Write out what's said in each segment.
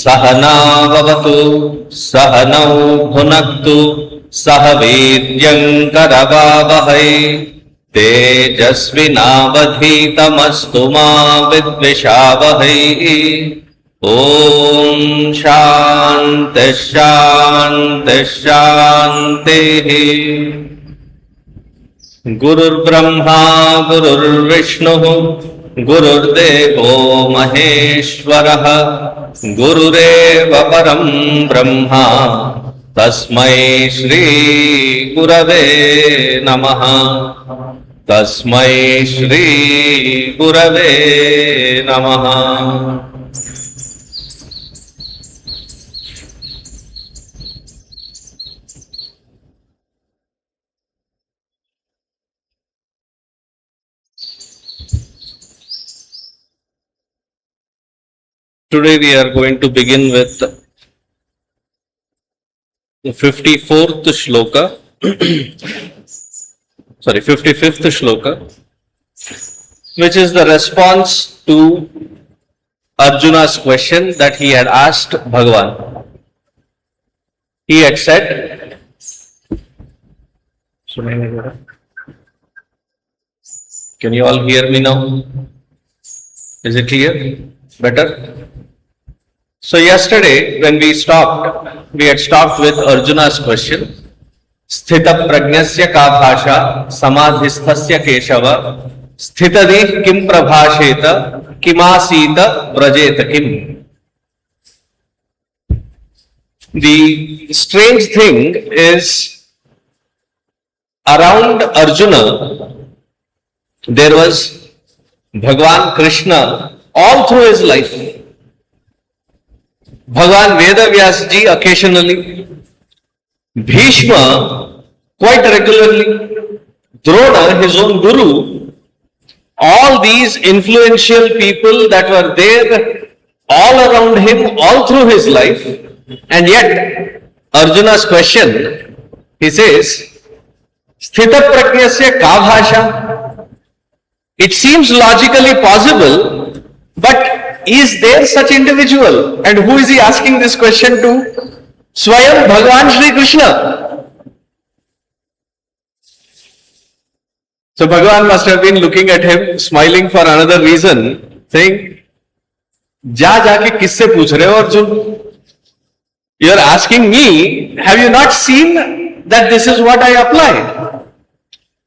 सहनावतु सहनौ भुनक्तु सह वीर्यङ्करवावहै तेजस्विनावधीतमस्तु मा विद्विषावहै। ॐ शान्तिः शान्तिः शान्तिः। गुरुर्ब्रह्मा गुरुर्विष्णुः गुरुर्देवो महेश्वरः गुरुरेव परं ब्रह्मा तस्मै श्री गुरवे नमः। तस्मै श्री गुरवे नमः। Today we are going to begin with the 54th shloka, 55th shloka, which is the response to Arjuna's question that he had asked Bhagavan. He had said, can you all hear me now? Is it clear? Better? So yesterday when we had stopped with Arjuna's question. Sthita pragnasya ka bhasha samadhisthasya keshava sthitadih kim prabhasheta kimasita vrajeta kim. The strange thing is, around Arjuna there was Bhagavan Krishna all through his life. Bhagavan Vedavyas ji occasionally, Bhishma quite regularly, Drona, his own guru, all these influential people that were there all around him all through his life, and yet Arjuna's question, he says, Sthita pragnasya ka bhasha. It seems logically possible, but is there such individual? And who is he asking this question to? Swayam Bhagavan Shri Krishna. So Bhagavan must have been looking at him, smiling for another reason, saying, जाके किससे पूछ रहे हो Arjun? You are asking me, have you not seen that this is what I apply?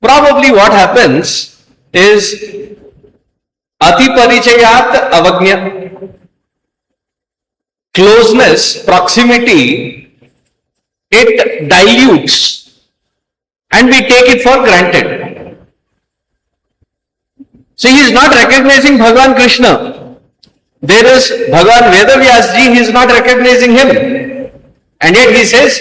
Probably what happens is Ati parichayat avagnya. Closeness, proximity, it dilutes and we take it for granted. So he is not recognizing Bhagavan Krishna. There is Bhagavan Vedavyas ji, he is not recognizing him. And yet he says,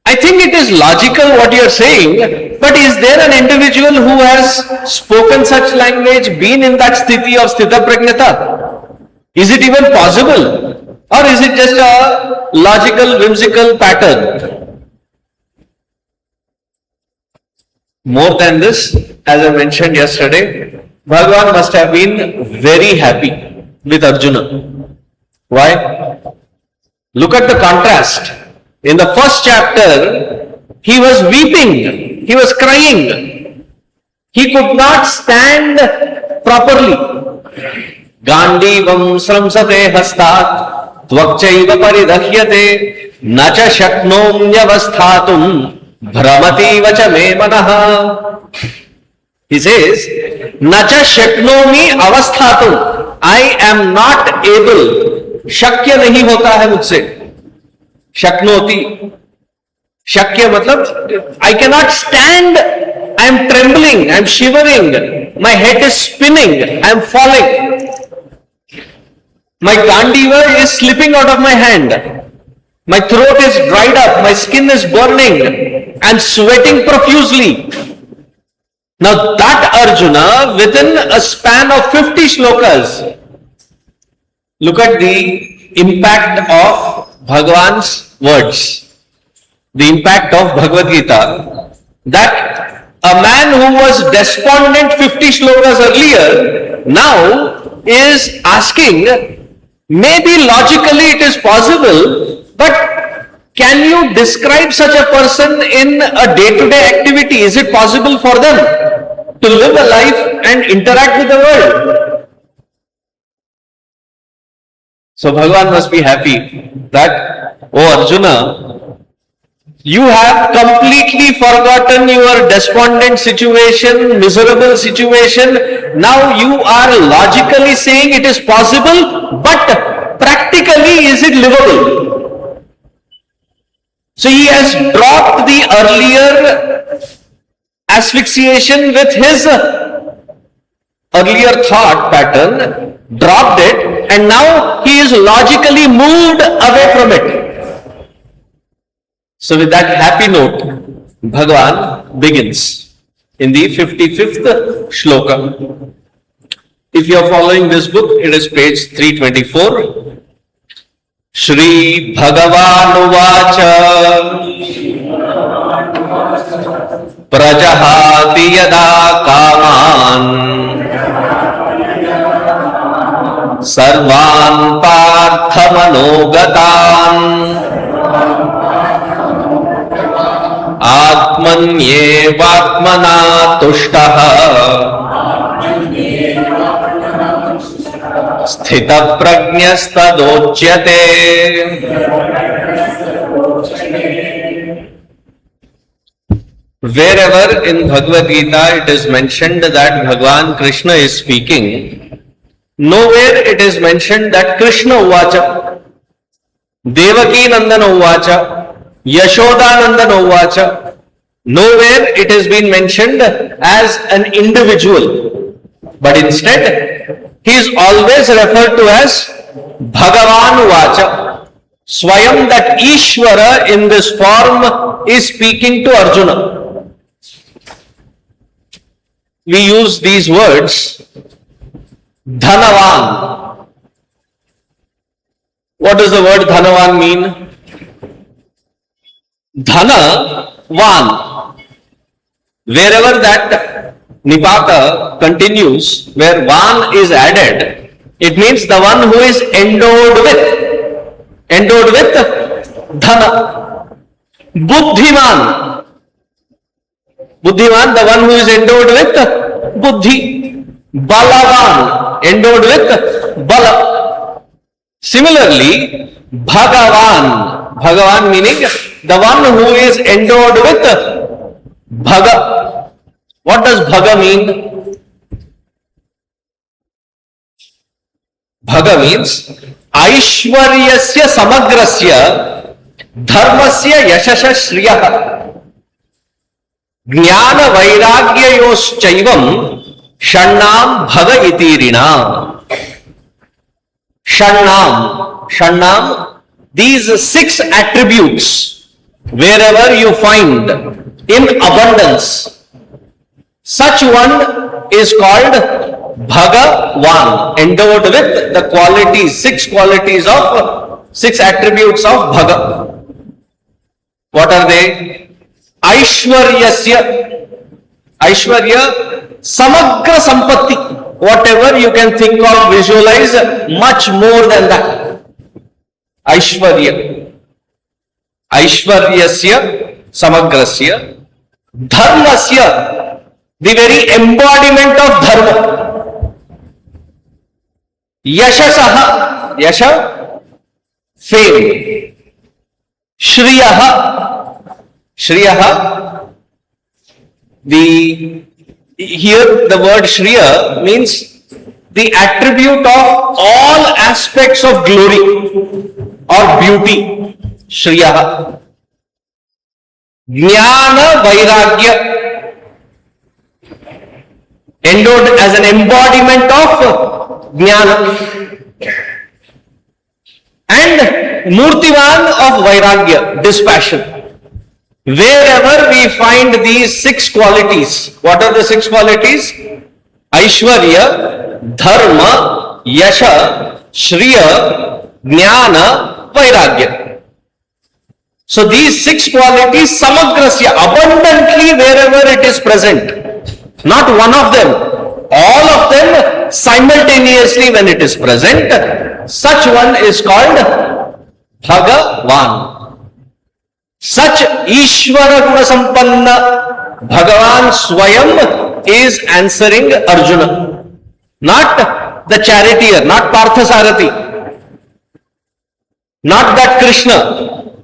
I think it is logical what you are saying, but is there an individual who has spoken such language, been in that sthiti of sthita pragnata? Is it even possible? Or is it just a logical, whimsical pattern? More than this, as I mentioned yesterday, Bhagavan must have been very happy with Arjuna. Why? Look at the contrast. In the first chapter, he was weeping, he was crying. He could not stand properly. Gandivam sramsate hastat tvakchaiva paridahyate nacha shaknomnyavasthatum bhramati vacha me manaha. He says, nacha shaknomi avasthatum. I am not able. Shakya nahi hota hai mujhse. Shaknoti. Shakya matlab, I cannot stand, I am trembling, I am shivering, my head is spinning, I am falling. My gandiva is slipping out of my hand. My throat is dried up, my skin is burning, I am sweating profusely. Now that Arjuna, within a span of 50 shlokas, look at the impact of Bhagavan's words, the impact of Bhagavad Gita, that a man who was despondent 50 shlokas earlier now is asking, maybe logically it is possible, but can you describe such a person in a day-to-day activity? Is it possible for them to live a life and interact with the world? So Bhagavan must be happy that, oh Arjuna, you have completely forgotten your despondent situation, miserable situation. Now you are logically saying it is possible, but practically is it livable? So he has dropped the earlier asphyxiation with his earlier thought pattern, dropped it, and now he is logically moved away from it. So with that happy note, Bhagavan begins in the 55th shloka. If you are following this book, it is page 324. Shri Bhagavan Uvacha Prajahati Yada Kaman Sarvan Partha Manogatan Atmanyevatmana Tushtaha Sthita Prajnastadochyate. Wherever in Bhagavad Gita it is mentioned that Bhagavan Krishna is speaking, nowhere it is mentioned that Krishna Uvacha, Devaki Nandana Uvacha, Yashoda Nandana Uvacha. Nowhere it has been mentioned as an individual, but instead he is always referred to as Bhagavan Uvacha. Swayam, that Ishvara in this form is speaking to Arjuna. We use these words, Dhanavan. What does the word Dhanavan mean? Dhana, Van. Wherever that Nipata continues, where Van is added, it means the one who is endowed with Dhana. Buddhiman. Buddhiman, the one who is endowed with Buddhi. Balavan, endowed with Bala. Similarly, Bhagavan. Bhagavan meaning the one who is endowed with Bhaga. What does Bhaga mean? Bhaga means Aishwaryasya Samagrasya Dharmasya Yashasha Shriyah Jnana Vairagyayoschaivam Shannam Bhaga Itirina. Shannam, these 6 attributes, wherever you find in abundance, such one is called Bhagavan, endowed with the qualities, 6 qualities of 6 attributes of Bhaga. What are they? Aishwaryasya, Samagra Sampatti, whatever you can think of, visualize, much more than that. Aishwaryasya Samagrasya. Dharmasya, the very embodiment of dharma. Yashasaha, Yasha, fame. Shriyaha, here the word Shriya means the attribute of all aspects of glory or beauty. Shriyaha. Jnana Vairagya, endowed as an embodiment of Jnana. And Murtivan of Vairagya, dispassion. Wherever we find these six qualities, what are the six qualities? Aishwarya, Dharma, Yasha, Shriya, Jnana, Vairagya. So these six qualities, samagrasya, abundantly wherever it is present. Not one of them, all of them simultaneously when it is present. Such one is called Bhagavan. Such Ishvara Guna Sampanna Bhagavan Swayam is answering Arjuna. Not the charioteer, not Parthasarathi, not that Krishna,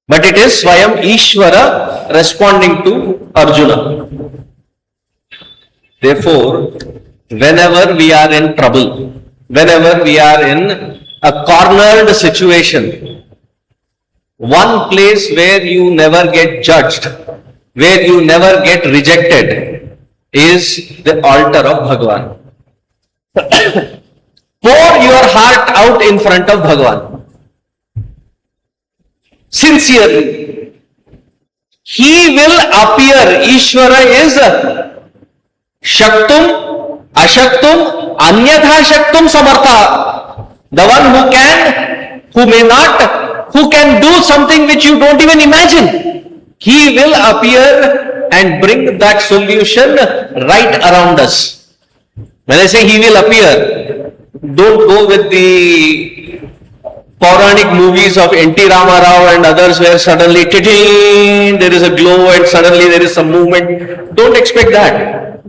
but it is Swayam Ishvara responding to Arjuna. Therefore, whenever we are in trouble, whenever we are in a cornered situation, one place where you never get judged, where you never get rejected, is the altar of Bhagavan. Pour your heart out in front of Bhagavan. Sincerely. He will appear. Ishvara is Shaktum, Ashaktum, Anyatha Shaktum Samartha. The one who can, who may not, who can do something which you don't even imagine. He will appear and bring that solution right around us. When I say he will appear, don't go with the Puranic movies of N.T. Ramarao and others where suddenly there is a glow and suddenly there is some movement. Don't expect that.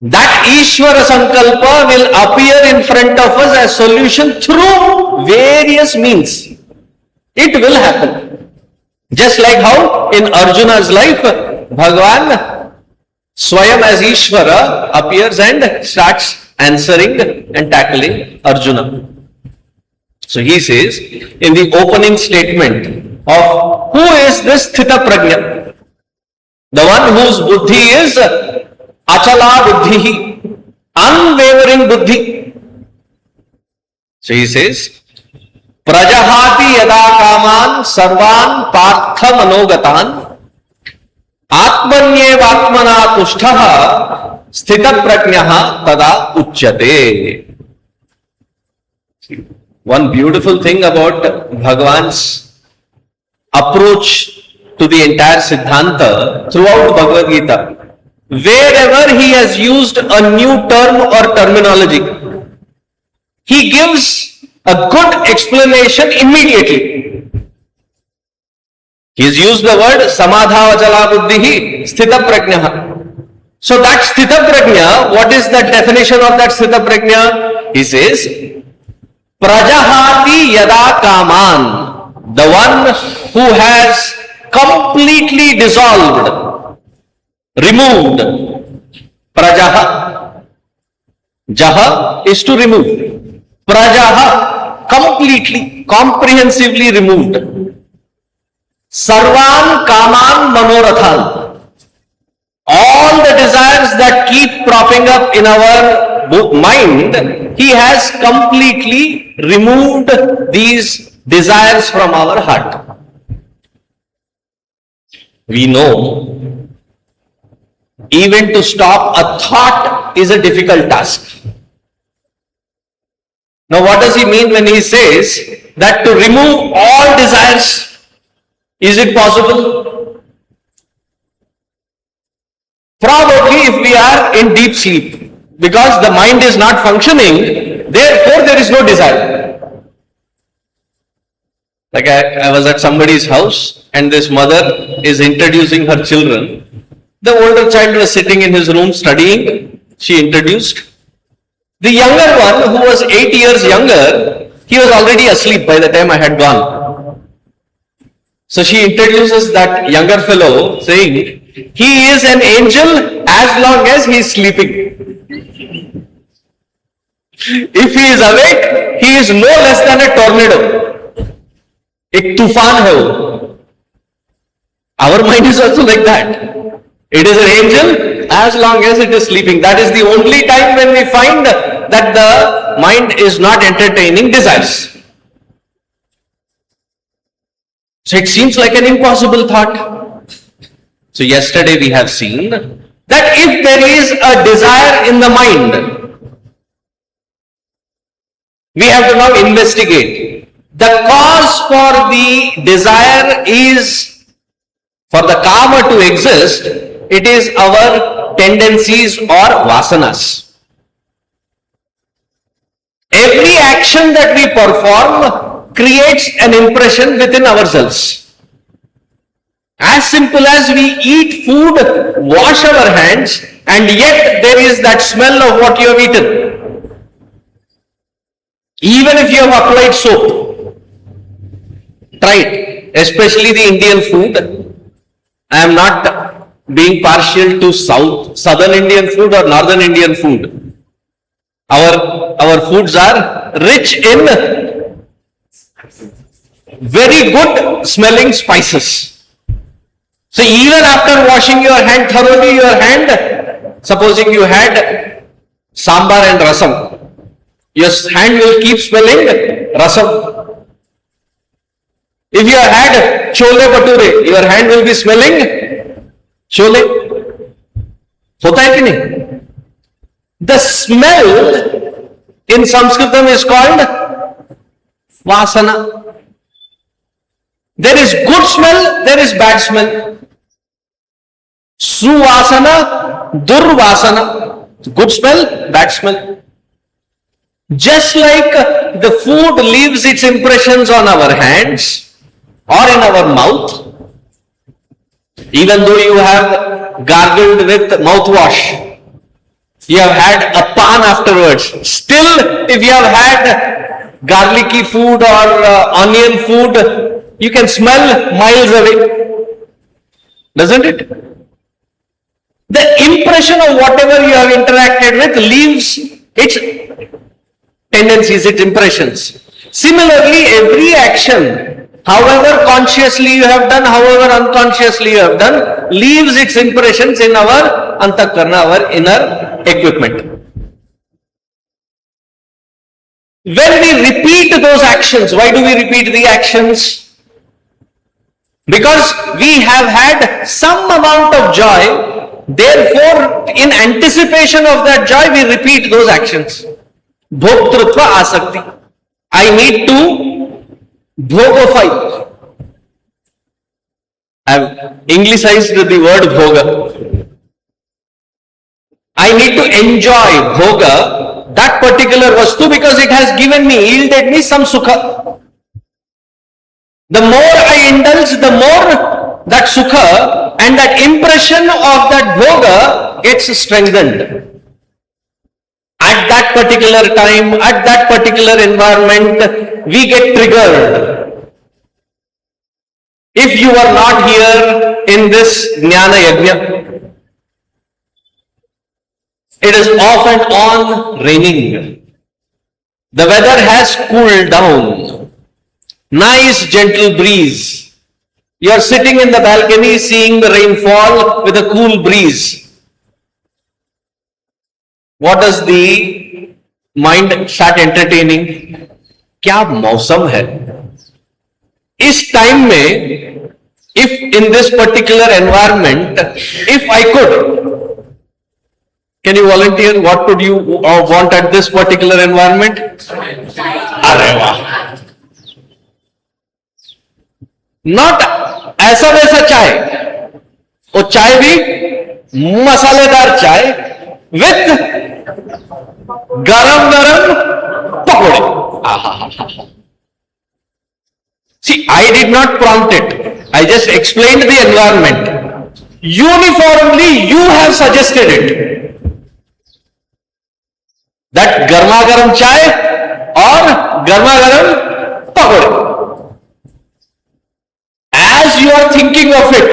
That Ishvara Sankalpa will appear in front of us as solution through various means. It will happen. Just like how in Arjuna's life, Bhagavan Swayam as Ishvara appears and starts answering and tackling Arjuna. So he says in the opening statement of who is this Sthita Prajna? The one whose buddhi is Achala Buddhi, unwavering buddhi. So he says, Prajahati yada kaman sarvan partha manogatan atmanyevatmana tushtaha sthita prajnaha tada uchyate. One beautiful thing about Bhagavan's approach to the entire Siddhanta throughout Bhagavad Gita, wherever he has used a new term or terminology, he gives a good explanation immediately. He has used the word samadha vachala buddhihi sthita prajnaha. So that sthita prajna, what is the definition of that sthita prajna? He says, prajahati yada kaman, the one who has completely dissolved, removed. Prajaha, jaha is to remove. Prajaha, completely, comprehensively removed. Sarvan kaman manorathan, all the desires that keep propping up in our mind, he has completely removed these desires from our heart. We know even to stop a thought is a difficult task. Now what does he mean when he says that to remove all desires? Is it possible? Probably if we are in deep sleep, because the mind is not functioning, therefore there is no desire. Like I was at somebody's house and this mother is introducing her children. The older child was sitting in his room studying. She introduced. The younger one, who was 8 years younger, he was already asleep by the time I had gone. So she introduces that younger fellow saying, he is an angel as long as he is sleeping. If he is awake, he is no less than a tornado. एक तूफान है वो. Our mind is also like that. It is an angel as long as it is sleeping. That is the only time when we find that the mind is not entertaining desires. So it seems like an impossible thought. So yesterday we have seen that if there is a desire in the mind, we have to now investigate. The cause for the desire is for the karma to exist. It is our tendencies or vasanas. Every action that we perform creates an impression within ourselves. As simple as we eat food, wash our hands, and yet there is that smell of what you have eaten. Even if you have applied soap, try it, especially the Indian food. I am not being partial to southern Indian food or northern Indian food. Our foods are rich in very good smelling spices. So even after washing your hand thoroughly, supposing you had sambar and rasam, your hand will keep smelling rasam. If you have had chole bhature, your hand will be smelling chole. Hota hai ki nahi? The smell in Sanskritam is called vasana. There is good smell, there is bad smell. Suvasana, durvasana. Good smell, bad smell. Just like the food leaves its impressions on our hands or in our mouth, even though you have gargled with mouthwash, you have had a pan afterwards. Still, if you have had garlicky food or onion food, you can smell miles away. Doesn't it? The impression of whatever you have interacted with leaves its tendencies, its impressions. Similarly, every action, however consciously you have done, however unconsciously you have done, leaves its impressions in our antakarna, our inner equipment. When we repeat those actions, why do we repeat the actions? Because we have had some amount of joy, therefore in anticipation of that joy we repeat those actions. Bhoktrutva asakti. I need to bhogify. I have anglicized the word bhoga. I need to enjoy bhoga, that particular vastu, because it has given me, yielded me some sukha. The more I indulge, the more that sukha and that impression of that bhoga gets strengthened. At that particular time, at that particular environment, we get triggered. If you are not here in this Jnana Yajna, it is off and on raining. The weather has cooled down. Nice gentle breeze. You are sitting in the balcony seeing the rain fall with a cool breeze. What does the mind start entertaining? क्या मौसम है? इस time में, if in this particular environment, if I could, can you volunteer? What could you want at this particular environment? अरे वाह! Not ऐसा वैसा चाय, वो चाय भी मसालेदार चाय with गरम पकोड़े. See, I did not prompt it. I just explained the environment. Uniformly, you have suggested it. That garma garam chai or garma garam pakode. As you are thinking of it,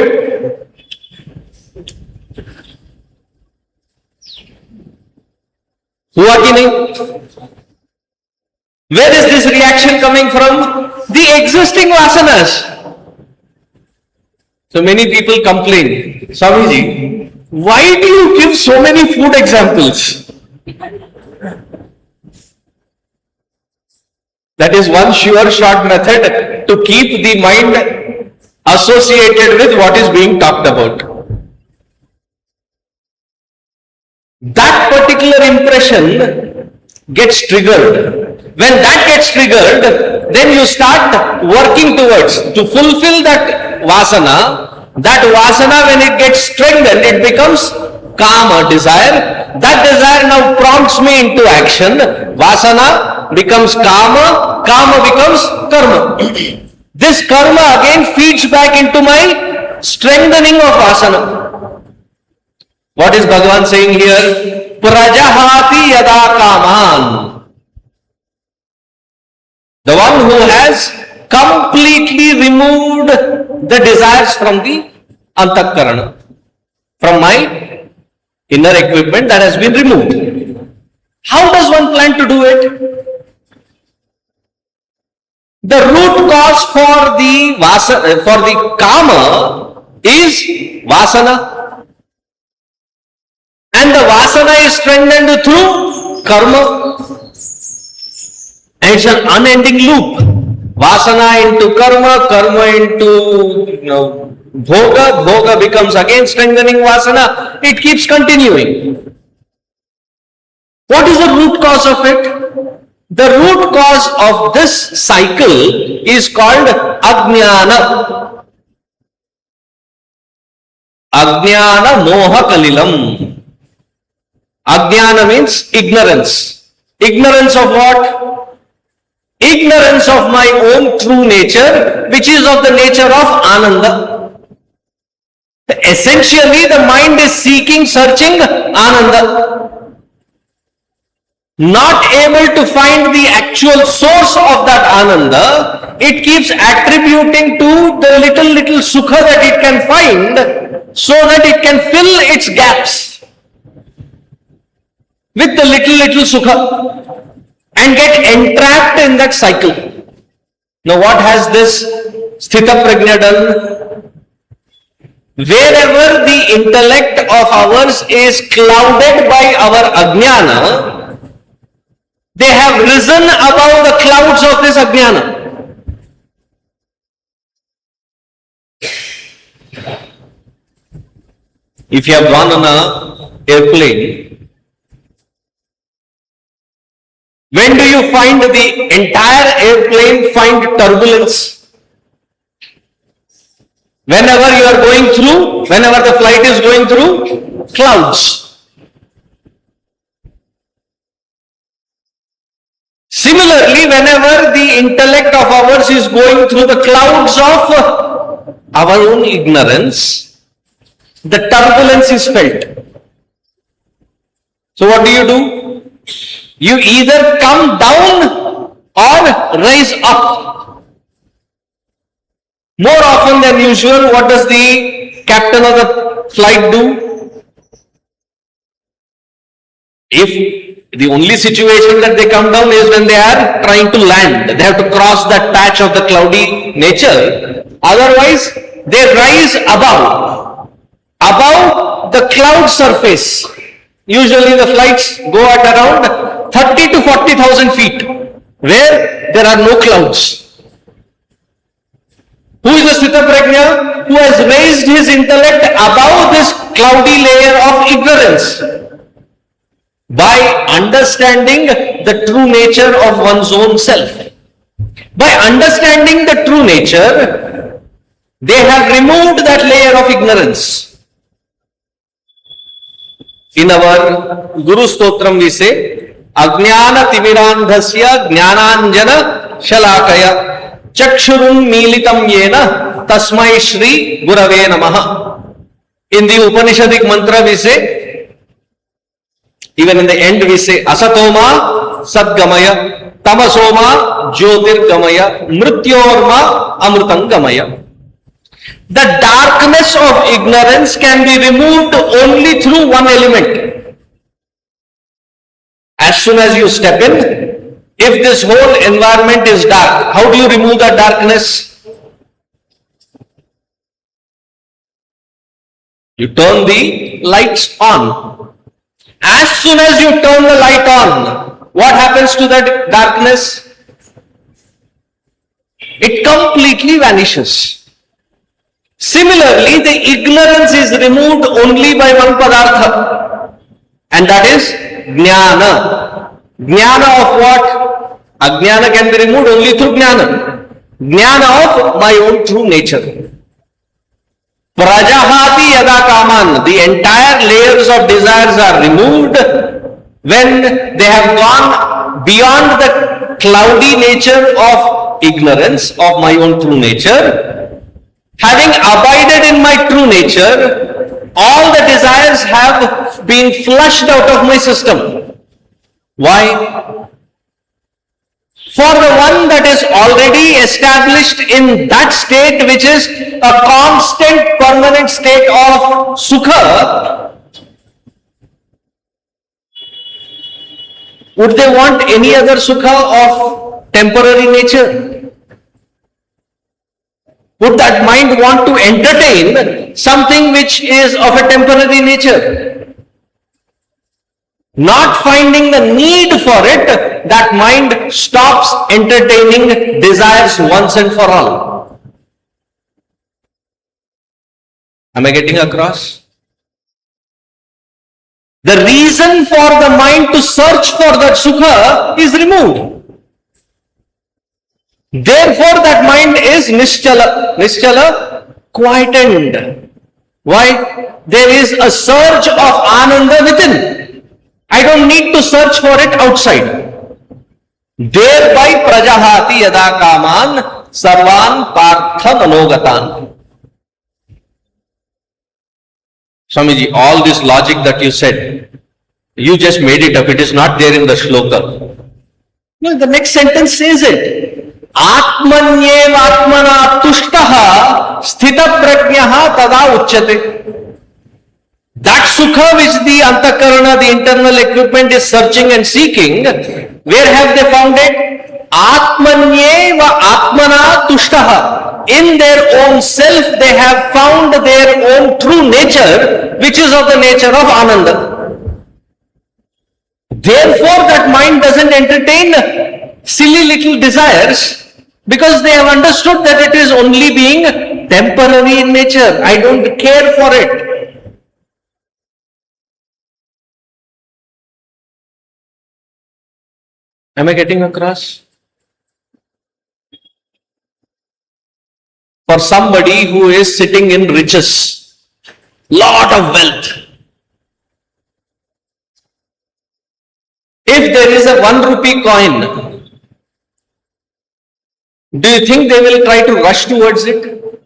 हुआ कि नहीं? Where is this reaction coming from? The existing vasanas. So many people complain, Swamiji, why do you give so many food examples? That is one sure short method to keep the mind associated with what is being talked about. That particular impression gets triggered. When that gets triggered, then you start working towards to fulfill that vasana. That vasana, when it gets strengthened, it becomes kama, desire. That desire now prompts me into action. Vasana becomes kama, kama becomes karma. This karma again feeds back into my strengthening of vasana. What is Bhagavan saying here? Prajahati yada kaman. The one who has completely removed the desires from the antakarana, from my inner equipment that has been removed. How does one plan to do it? The root cause for the kama is vasana. And the vasana is strengthened through karma. And it's an unending loop. Vasana into karma, karma into bhoga, bhoga becomes again strengthening vasana. It keeps continuing. What is the root cause of it? The root cause of this cycle is called ajnana. Ajnana moha kalilam. Ajnana means ignorance. Ignorance of what? Ignorance of my own true nature, which is of the nature of Ananda. Essentially, the mind is seeking, searching Ananda. Not able to find the actual source of that Ananda, it keeps attributing to the little sukha that it can find so that it can fill its gaps with the little sukha and get entrapped in that cycle. Now what has this sthita prajna done? Wherever the intellect of ours is clouded by our ajnana, they have risen above the clouds of this ajnana. If you have gone on an airplane, when do you find the entire airplane find turbulence? Whenever you are going through, whenever the flight is going through clouds. Similarly, whenever the intellect of ours is going through the clouds of our own ignorance, the turbulence is felt. So what do? You either come down or rise up. More often than usual, what does the captain of the flight do? If the only situation that they come down is when they are trying to land, they have to cross that patch of the cloudy nature. Otherwise, they rise above the cloud surface. Usually the flights go at around 30 to 40,000 feet, where there are no clouds. Who is the Sthita Prajna? Who has raised his intellect above this cloudy layer of ignorance by understanding the true nature of one's own self. By understanding the true nature, they have removed that layer of ignorance. In our Guru Stotram we say, Ajnana Timirandhasya Jnananjana Shalakaya Chakshurun Militam Yena Tasmai Shri Gurave Namaha. In the Upanishadic mantra we say, even in the end we say, Asatoma Sadgamaya Tamasoma Jyotirgamaya Mrityorma Amrutangamaya. The darkness of ignorance can be removed only through one element. As soon as you step in, if this whole environment is dark, how do you remove that darkness? You turn the lights on. As soon as you turn the light on, what happens to that darkness? It completely vanishes. Similarly, the ignorance is removed only by one padartha, and that is jnana. Jnana of what? Ajnana can be removed only through jnana. Jnana of my own true nature. Prajahati yada kaman, the entire layers of desires are removed when they have gone beyond the cloudy nature of ignorance of my own true nature. Having abided in my true nature, all the desires have been flushed out of my system. Why? For the one that is already established in that state, which is a constant, permanent state of sukha, would they want any other sukha of temporary nature? Would that mind want to entertain something which is of a temporary nature? Not finding the need for it, that mind stops entertaining desires once and for all. Am I getting across? The reason for the mind to search for that sukha is removed. Therefore, that mind is nischala. Nischala, quietened. Why? There is a surge of ananda within. I don't need to search for it outside. Thereby prajahati yada kaman sarvan partha manogatan. Swamiji, all this logic that you said, you just made it up. It is not there in the shloka. No, the next sentence says it. Atmanyev atmana tushtaha sthita prajnaha tada uchyate. That sukha which the antakarana, the internal equipment is searching and seeking, where have they found it? Atmanyeva atmana tushtaha. In their own self they have found their own true nature, which is of the nature of ananda. Therefore that mind doesn't entertain silly little desires, because they have understood that it is only being temporary in nature. I don't care for it. Am I getting across? For somebody who is sitting in riches, lot of wealth, if there is a 1 rupee coin, do you think they will try to rush towards it?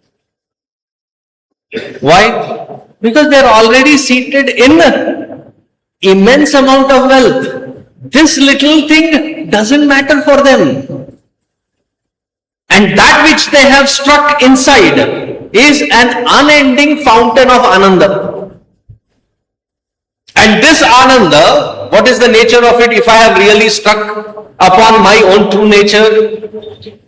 Why? Because they are already seated in immense amount of wealth. This little thing doesn't matter for them. And that which they have struck inside is an unending fountain of ananda. And this ananda, what is the nature of it if I have really struck upon my own true nature?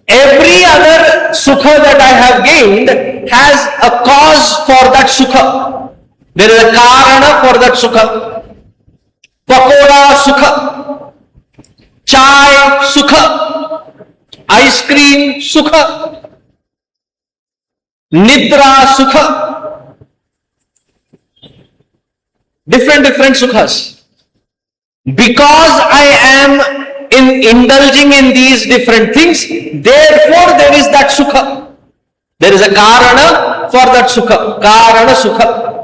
Every other sukha that I have gained has a cause for that sukha. There is a karana for that sukha. Pakoda sukha, chai sukha, ice cream sukha, nidra sukha. Different sukhas. Because I am indulging in these different things, therefore there is that sukha. There is a karana for that sukha, karana sukha.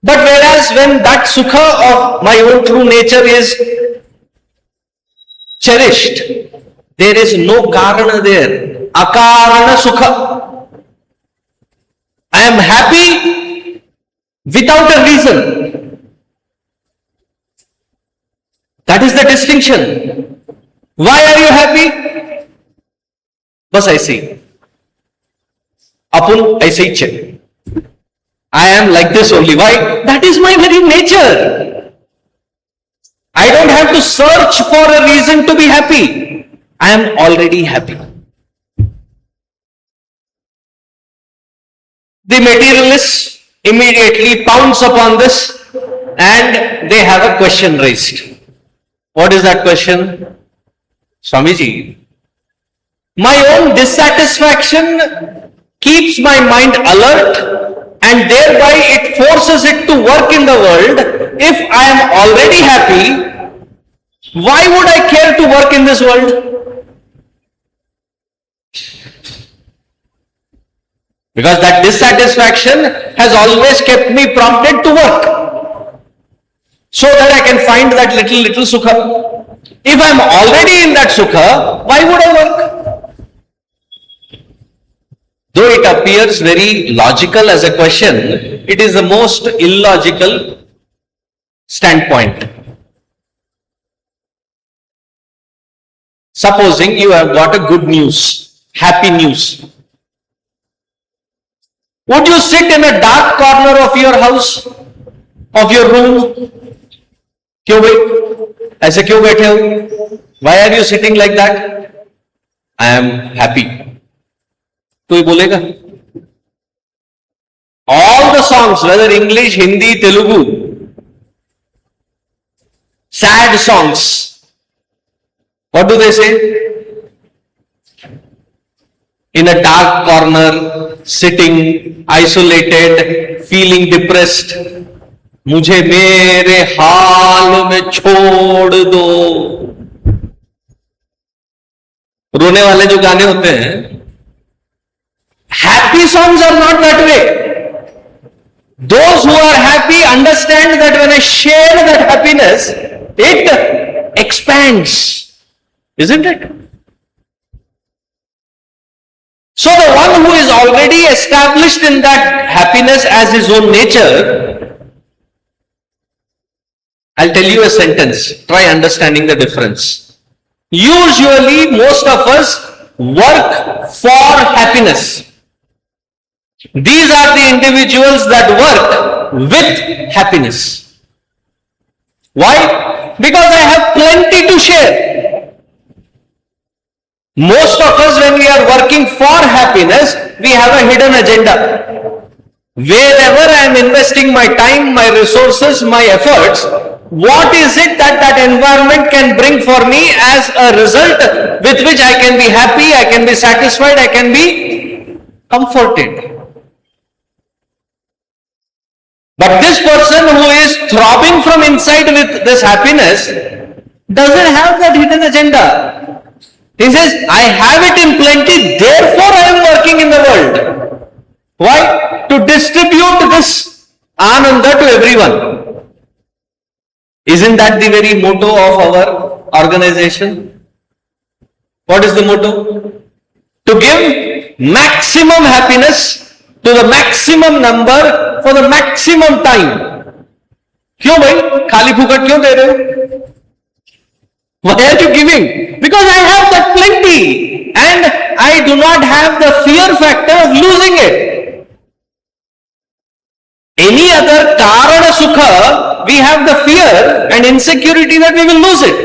But whereas when that sukha of my own true nature is cherished, there is no karana there, akarana sukha. I am happy without a reason. That is the distinction. Why are you happy? बस ऐसे ही अपन ऐसे ही चले. I am like this only. Why? That is my very nature. I don't have to search for a reason to be happy. I am already happy. The materialists immediately pounce upon this and they have a question raised. What is that question? Swamiji, my own dissatisfaction keeps my mind alert, and thereby it forces it to work in the world. If I am already happy, why would I care to work in this world? Because that dissatisfaction has always kept me prompted to work, so that I can find that little sukha. If I am already in that sukha, why would I work? Though it appears very logical as a question, it is the most illogical standpoint. Supposing you have got a good news, happy news. Would you sit in a dark corner of your house, of your room? क्यों भाई ऐसे क्यों बैठे हो? Why are you sitting like that? I am happy. कोई बोलेगा? All the songs, whether English, Hindi, Telugu, sad songs, what do they say? In a dark corner, sitting, isolated, feeling depressed, मुझे मेरे हाल में छोड़ दो. रोने वाले जो गाने होते हैं, happy songs are not that way. Those who are happy understand that when I share that happiness, it expands, isn't it? So the one who is already established in that happiness as his own nature, I'll tell you a sentence, try understanding the difference. Usually most of us work for happiness. These are the individuals that work with happiness. Why? Because I have plenty to share. Most of us, when we are working for happiness, we have a hidden agenda. Wherever I am investing my time, my resources, my efforts, what is it that that environment can bring for me as a result with which I can be happy, I can be satisfied, I can be comforted. But this person who is throbbing from inside with this happiness doesn't have that hidden agenda. He says, I have it in plenty, therefore I am working in the world. Why? To distribute this ananda to everyone. Isn't that the very motto of our organization? What is the motto? To give maximum happiness to the maximum number for the maximum time. क्यों भाई? खाली फुकट क्यों दे रहे हो? Why are you giving? Because I have that plenty and I do not have the fear factor of losing it. Any other karana sukha, we have the fear and insecurity that we will lose it.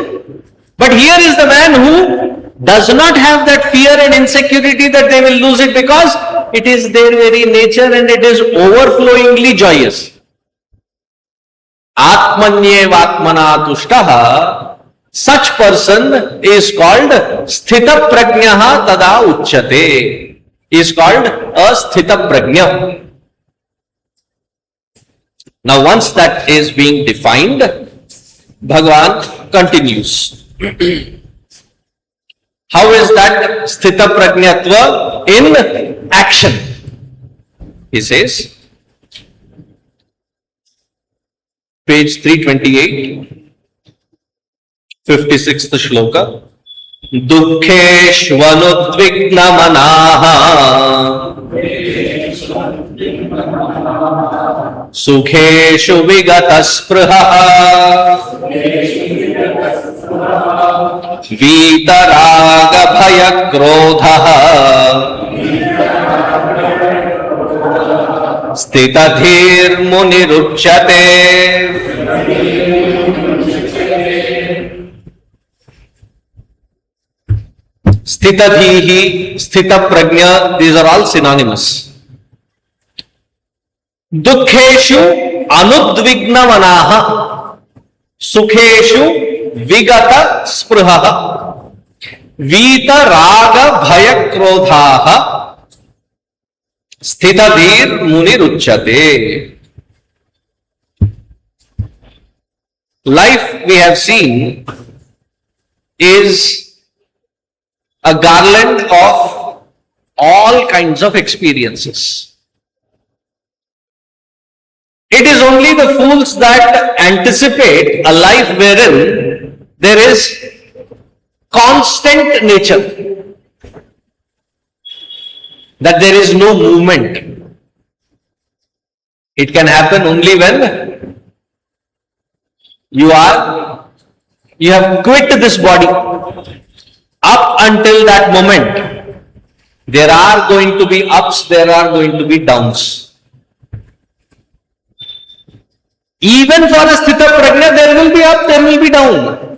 But here is the man who does not have that fear and insecurity that they will lose it, because it is their very nature and it is overflowingly joyous. Atmanyevatmana tushtaha, such person is called sthita prajnaha tada uchyate, is called a sthita prajna. Now once that is being defined, Bhagavan continues. How is that sthita prajnatva in action? He says, page 328, 56th shloka, Dukkheshvanudvignamanaha Sukheshu vigataspruha Vitaraga bhaya krodha Stitadhir muniruchyate. Stitadhihi, sthita prajna, these are all synonymous. Dukkheshu anudvignamanaha, sukheshu vigata spruhaha, vita raga bhaya krodhaha, Sthitadhir Muniruchyate. Life, we have seen, is a garland of all kinds of experiences. It is only the fools that anticipate a life wherein there is constant nature, that there is no movement. It can happen only when you have quit this body. Up until that moment, there are going to be ups, there are going to be downs. Even for a sthita prajna, there will be up, there will be down.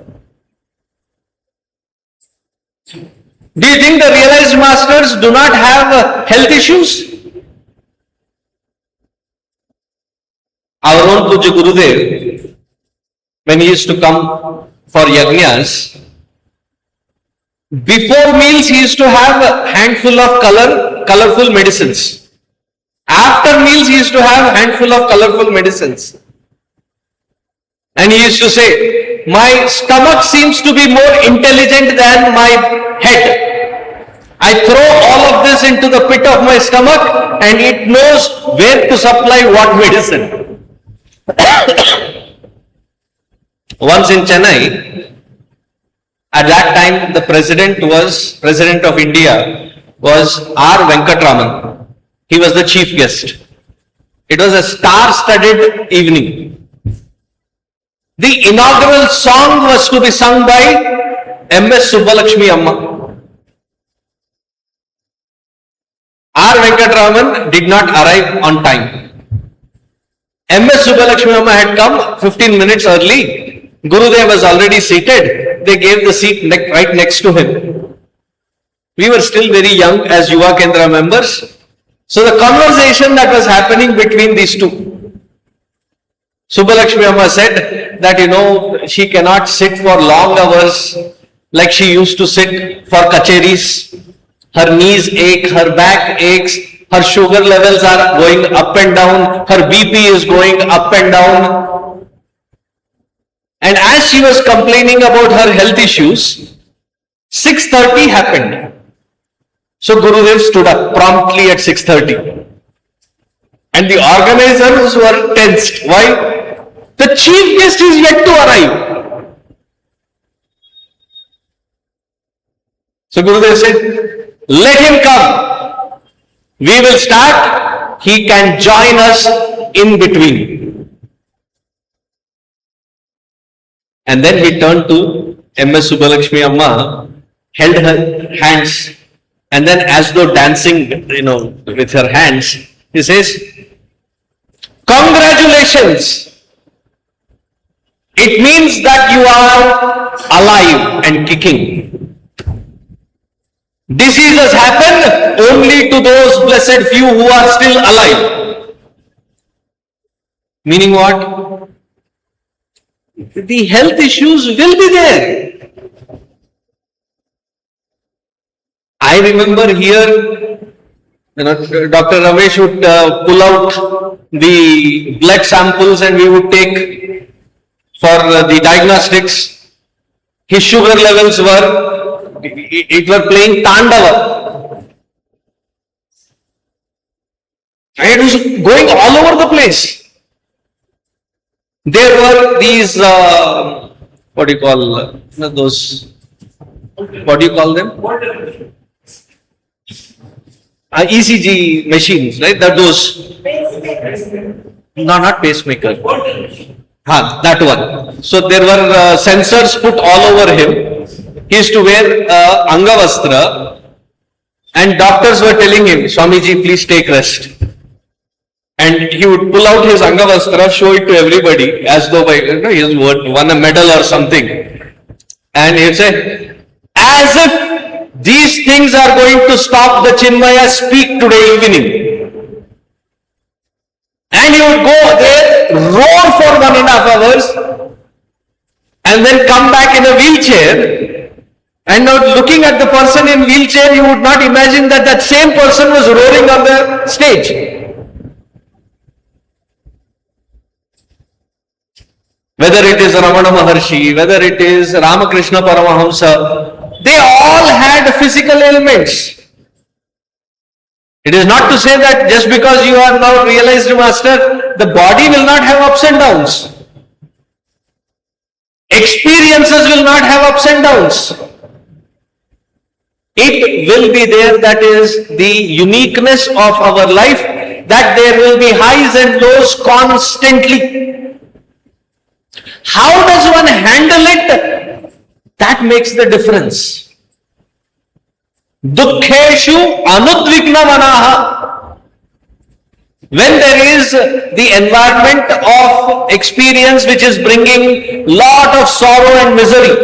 Do you think the realized masters do not have health issues? Our own Puja Gurudev, when he used to come for yajnas, before meals he used to have a handful of colorful medicines. After meals he used to have a handful of colorful medicines. And he used to say, my stomach seems to be more intelligent than my head. I throw all of this into the pit of my stomach and it knows where to supply what medicine. Once in Chennai, at that time the president of India was R. Venkatraman. He was the chief guest. It was a star-studded evening. The inaugural song was to be sung by M.S. Subbalakshmi Amma. R. Venkatraman did not arrive on time. M.S. Subbalakshmi Amma had come 15 minutes early. Gurudev was already seated. They gave the seat right next to him. We were still very young as Yuva Kendra members. So the conversation that was happening between these two, Subbalakshmi Amma said that, she cannot sit for long hours like she used to sit for kacheris. Her knees ache, her back aches, her sugar levels are going up and down, her BP is going up and down. And as she was complaining about her health issues, 6:30 happened. So Gurudev stood up promptly at 6:30. And the organizers were tensed. Why? The chief guest is yet to arrive. So Gurudev said, let him come. We will start. He can join us in between. And then he turned to M.S. Subbalakshmi Amma, held her hands, and then as though dancing, with her hands, he says, congratulations. It means that you are alive and kicking. Diseases happen only to those blessed few who are still alive. Meaning what? The health issues will be there. I remember here, Dr. Ramesh would pull out the blood samples and we would take for the diagnostics. His sugar levels were playing Tandava. And it was going all over the place. There were these, what do you call them? ECG machines, right? No, not pacemaker. That one. So there were sensors put all over him. He used to wear Angavastra, and doctors were telling him, Swamiji, please take rest. And he would pull out his Angavastra, show it to everybody as though he has won a medal or something. And he'd say, as if these things are going to stop the Chinmaya speak today evening. And he would go there, roar for 1.5 hours, and then come back in a wheelchair And now looking at the person in wheelchair, you would not imagine that that same person was roaring on the stage. Whether it is Ramana Maharshi, whether it is Ramakrishna Paramahamsa, they all had physical ailments. It is not to say that just because you are now realized master, the body will not have ups and downs. Experiences will not have ups and downs. It will be there, that is the uniqueness of our life, that there will be highs and lows constantly. How does one handle it? That makes the difference. Dukkheshu anudvigna manaha. When there is the environment of experience which is bringing lot of sorrow and misery,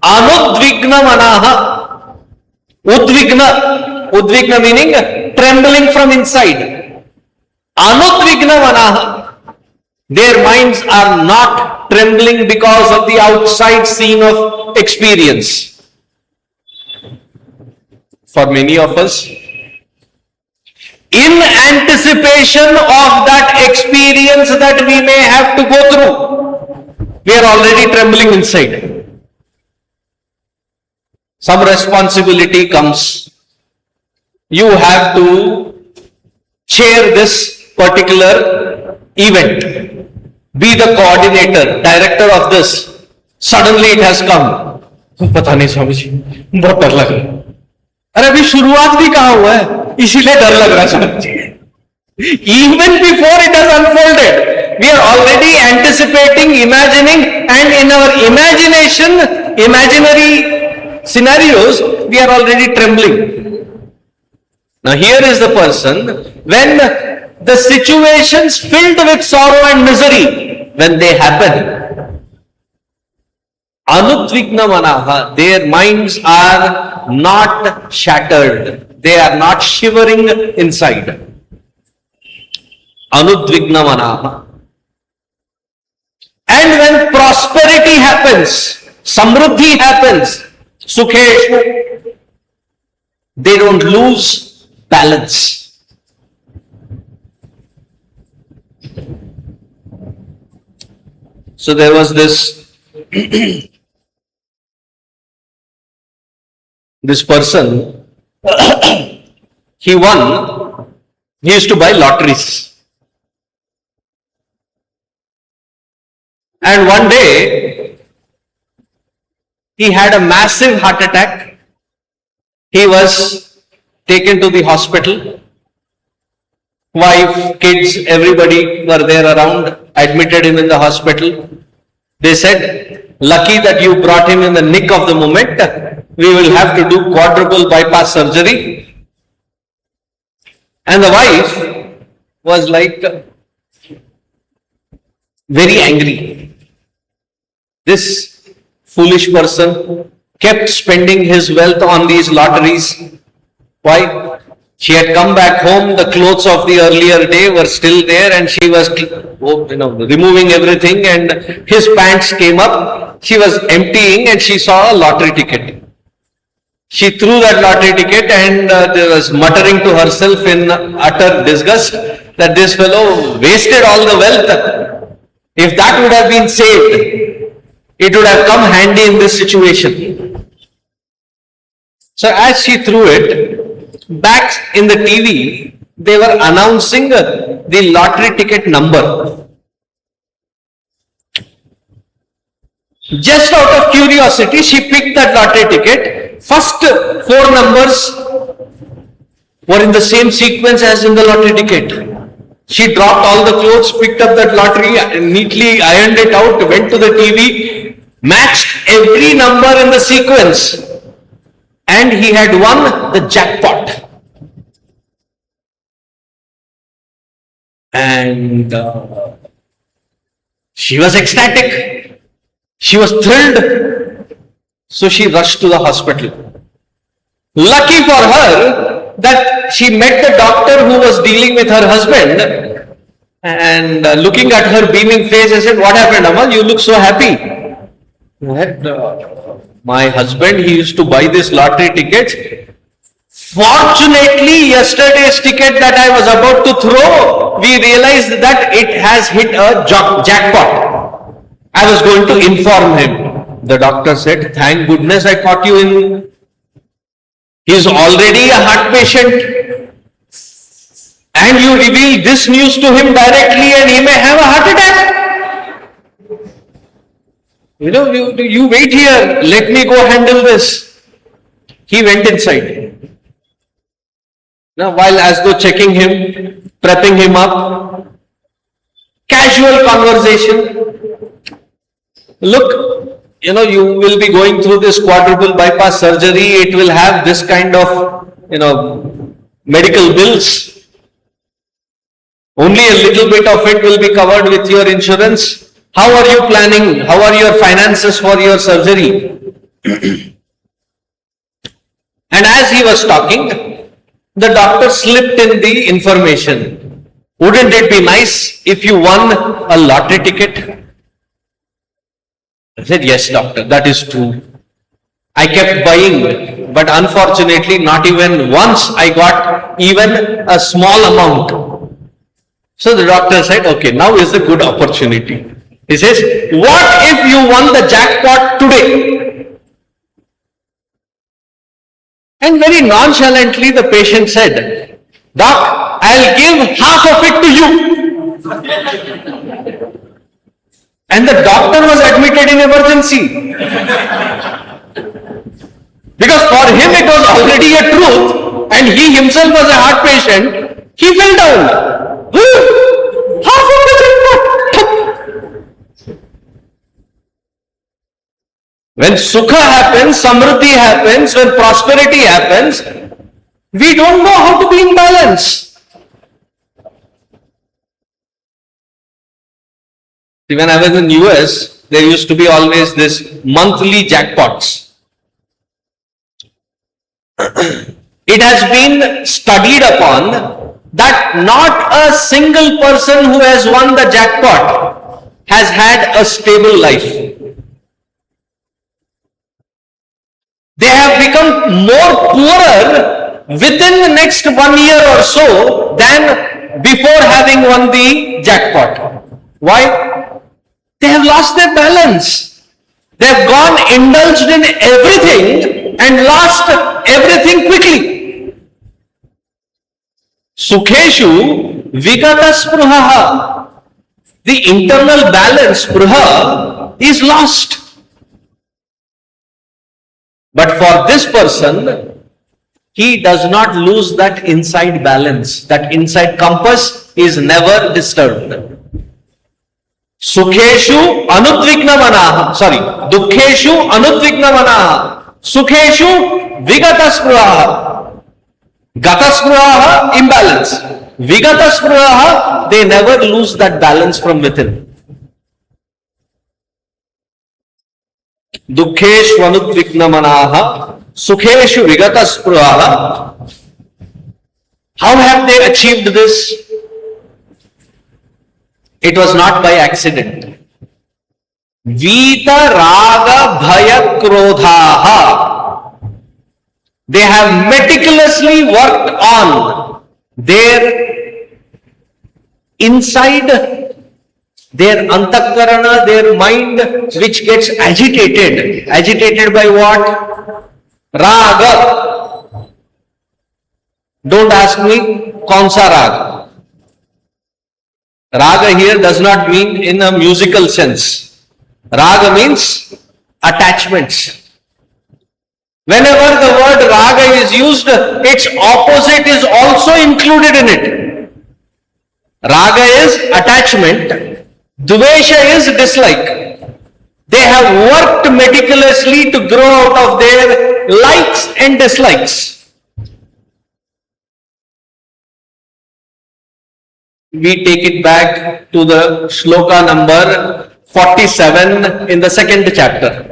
anudvigna manaha. Udvigna meaning trembling from inside. Anudvigna manaha. Their minds are not trembling because of the outside scene of experience. For many of us, in anticipation of that experience that we may have to go through, we are already trembling inside. Some responsibility comes. You have to chair this particular event, be the coordinator, director of this. Suddenly it has come. पता नहीं स्वामी जी, बहुत डर लग रहा है. अरे अभी शुरुआत भी कहाँ हुआ है, इसीलिए डर लग रहा है Swami ji. Even before it has unfolded, we are already anticipating, imagining, and in our imagination, imaginary scenarios, we are already trembling. Now here is the person, when the situations filled with sorrow and misery, when they happen, anudvigna manaha, their minds are not shattered, they are not shivering inside. Anudvigna manaha. And when prosperity happens, samruddhi happens, sukheshu, they don't lose balance. So there was this this person, he used to buy lotteries. And one day, he had a massive heart attack. He was taken to the hospital. Wife, kids, everybody were there around, admitted him in the hospital. They said, lucky that you brought him in the nick of the moment. We will have to do quadruple bypass surgery. And the wife was like very angry. This foolish person kept spending his wealth on these lotteries. Why? She had come back home, the clothes of the earlier day were still there, and she was removing everything, and his pants came up. She was emptying and she saw a lottery ticket. She threw that lottery ticket and was muttering to herself in utter disgust that this fellow wasted all the wealth. If that would have been saved, it would have come handy in this situation. So as she threw it, back in the TV, they were announcing the lottery ticket number. Just out of curiosity, she picked that lottery ticket. First 4 numbers were in the same sequence as in the lottery ticket. She dropped all the clothes, picked up that lottery, neatly ironed it out, went to the TV, matched every number in the sequence, and he had won the jackpot. And she was ecstatic. She was thrilled. So she rushed to the hospital. Lucky for her that she met the doctor who was dealing with her husband, and looking at her beaming face, I said, "What happened, Amal? You look so happy." That, my husband, he used to buy this lottery tickets. Fortunately, yesterday's ticket that I was about to throw, we realized that it has hit a jackpot. I was going to inform him. The doctor said, thank goodness I caught you in. He's already a heart patient. And you reveal this news to him directly and he may have a heart attack. You wait here, let me go handle this. He went inside. Now, while as though checking him, prepping him up, casual conversation. Look, you will be going through this quadruple bypass surgery. It will have this kind of, medical bills. Only a little bit of it will be covered with your insurance. How are you planning? How are your finances for your surgery? And as he was talking, the doctor slipped in the information. Wouldn't it be nice if you won a lottery ticket? I said, yes, doctor, that is true. I kept buying, but unfortunately, not even once I got even a small amount. So the doctor said, okay, now is a good opportunity. He says, what if you won the jackpot today? And very nonchalantly the patient said, Doc, I'll give half of it to you. And the doctor was admitted in emergency. Because for him it was already a truth and he himself was a heart patient. He fell down. Half of the jackpot. When sukha happens, samriddhi happens, when prosperity happens, we don't know how to be in balance. See, when I was in US, there used to be always this monthly jackpots. It has been studied upon that not a single person who has won the jackpot has had a stable life. They have become more poorer within the next 1 year or so than before having won the jackpot. Why? They have lost their balance. They have gone indulged in everything and lost everything quickly. Sukheshu vigata spruhaha. The internal balance, spruha, is lost. But for this person, he does not lose that inside balance. That inside compass is never disturbed. Sukheshu anudvigna manaha. Dukheshu anudvigna manaha. Sukheshu vigata spruhaha. Gata spruhaha, imbalance. Vigata spruhaha, they never lose that balance from within. Dukheshu anudvigna manaha, sukheshu vigata spruhaha. How have they achieved this? It was not by accident. Vita raga bhaya krodhaha. They have meticulously worked on their inside, their antakarana, their mind, which gets agitated. Agitated by what? Raga. Don't ask me, kaunsa raga. Raga here does not mean in a musical sense. Raga means attachments. Whenever the word raga is used, its opposite is also included in it. Raga is attachment. Dvesha is dislike. They have worked meticulously to grow out of their likes and dislikes. We take it back to the shloka number 47 in the second chapter.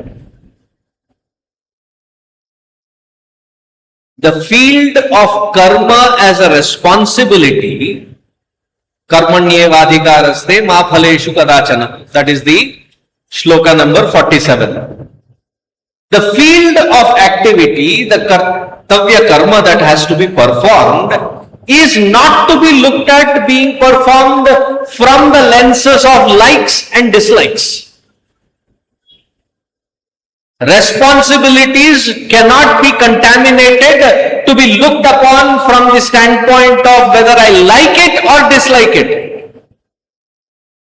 The field of karma as a responsibility, karmanyevadhikaraste ma phaleshu kadachana. That is the shloka number 47. The field of activity, the kartavya karma that has to be performed, is not to be looked at being performed from the lenses of likes and dislikes. Responsibilities cannot be contaminated to be looked upon from the standpoint of whether I like it or dislike it.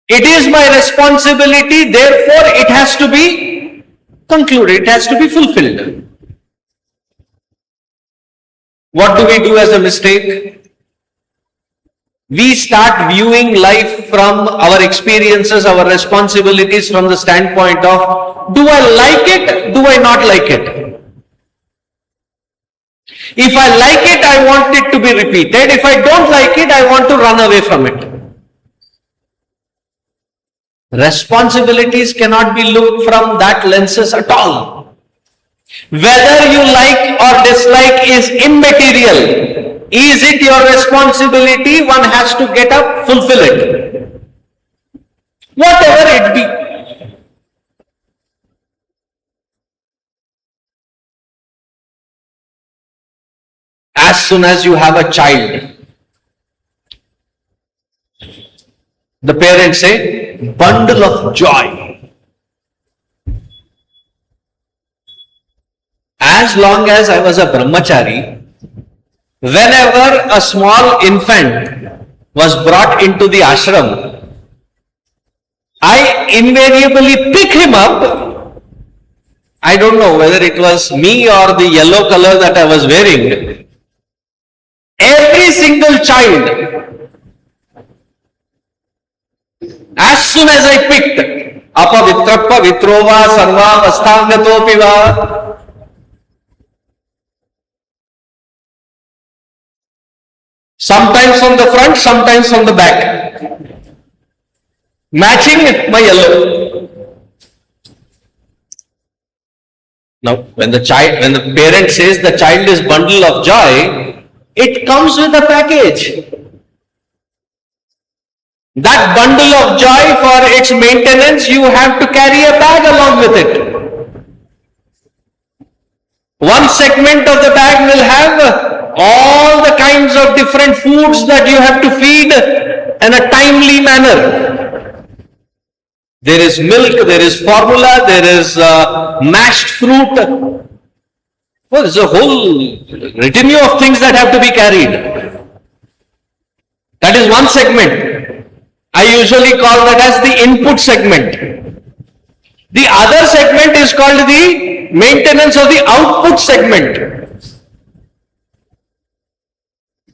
It is my responsibility, therefore it has to be concluded, it has to be fulfilled. What do we do as a mistake? We start viewing life from our experiences, our responsibilities from the standpoint of, do I like it? Do I not like it? If I like it, I want it to be repeated. If I don't like it, I want to run away from it. Responsibilities cannot be looked from that lenses at all. Whether you like or dislike is immaterial. Is it your responsibility? One has to get up, fulfill it. Whatever it be. As soon as you have a child, the parents say, bundle of joy. As long as I was a brahmachari, whenever a small infant was brought into the ashram, I invariably pick him up. I don't know whether it was me or the yellow color that I was wearing. Every single child, as soon as I picked, apavitra vitrova sarva astangatopiva, sometimes from the front, sometimes from the back, matching my yellow. Now, when the parent says the child is bundle of joy, it comes with a package. That bundle of joy, for its maintenance, you have to carry a bag along with it. One segment of the bag will have all the kinds of different foods that you have to feed in a timely manner. There is milk, there is formula, there is mashed fruit. Well, there's a whole retinue of things that have to be carried. That is one segment. I usually call that as the input segment. The other segment is called the maintenance of the output segment.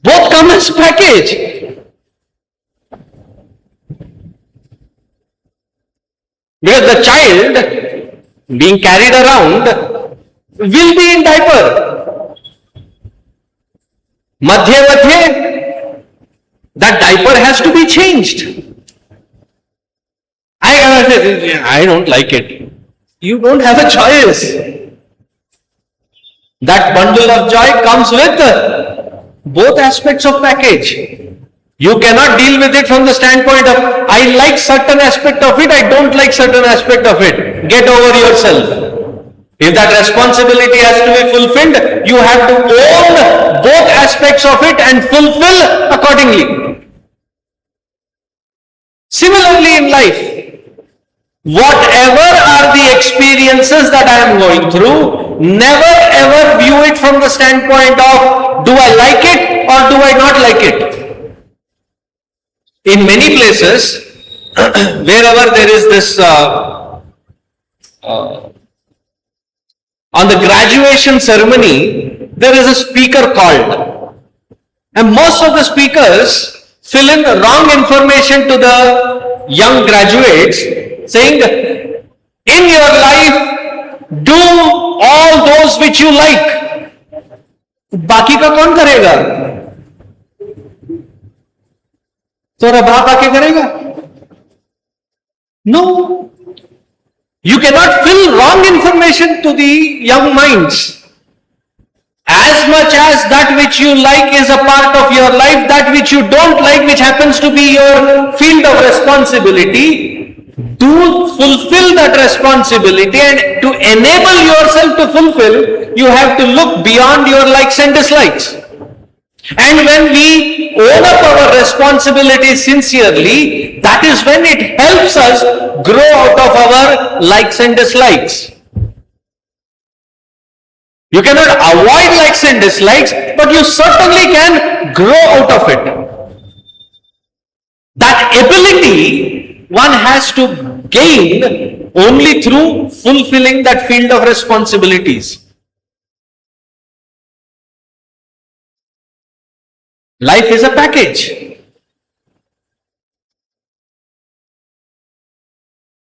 Both come as package. Because the child being carried around will be in diaper. Madhya, that diaper has to be changed. I don't like it. You don't have a choice. That bundle of joy comes with both aspects of package. You cannot deal with it from the standpoint of, I like certain aspect of it, I don't like certain aspect of it. Get over yourself. If that responsibility has to be fulfilled, you have to own both aspects of it and fulfill accordingly. Similarly in life, whatever are the experiences that I am going through, never ever view it from the standpoint of, do I like it or do I not like it? In many places, wherever there is this, on the graduation ceremony, there is a speaker called. And most of the speakers fill in wrong information to the young graduates, saying, in your life, do all those which you like. बाकी का कौन करेगा? तेरा बाप आके करेगा? No. You cannot fill wrong information to the young minds. As much as that which you like is a part of your life, that which you don't like, which happens to be your field of responsibility, Do fulfill that responsibility, and to enable yourself to fulfill, you have to look beyond your likes and dislikes. And when we own up our responsibilities sincerely, that is when it helps us grow out of our likes and dislikes. You cannot avoid likes and dislikes, but you certainly can grow out of it. That ability one has to gain only through fulfilling that field of responsibilities. Life is a package.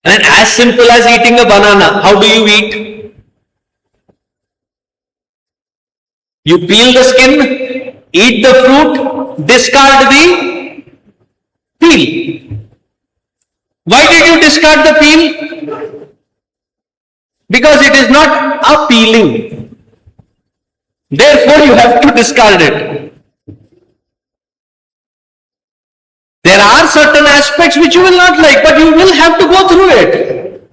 And as simple as eating a banana, how do you eat? You peel the skin, eat the fruit, discard the peel. Why did you discard the peel? Because it is not appealing. Therefore, you have to discard it. There are certain aspects which you will not like, but you will have to go through it.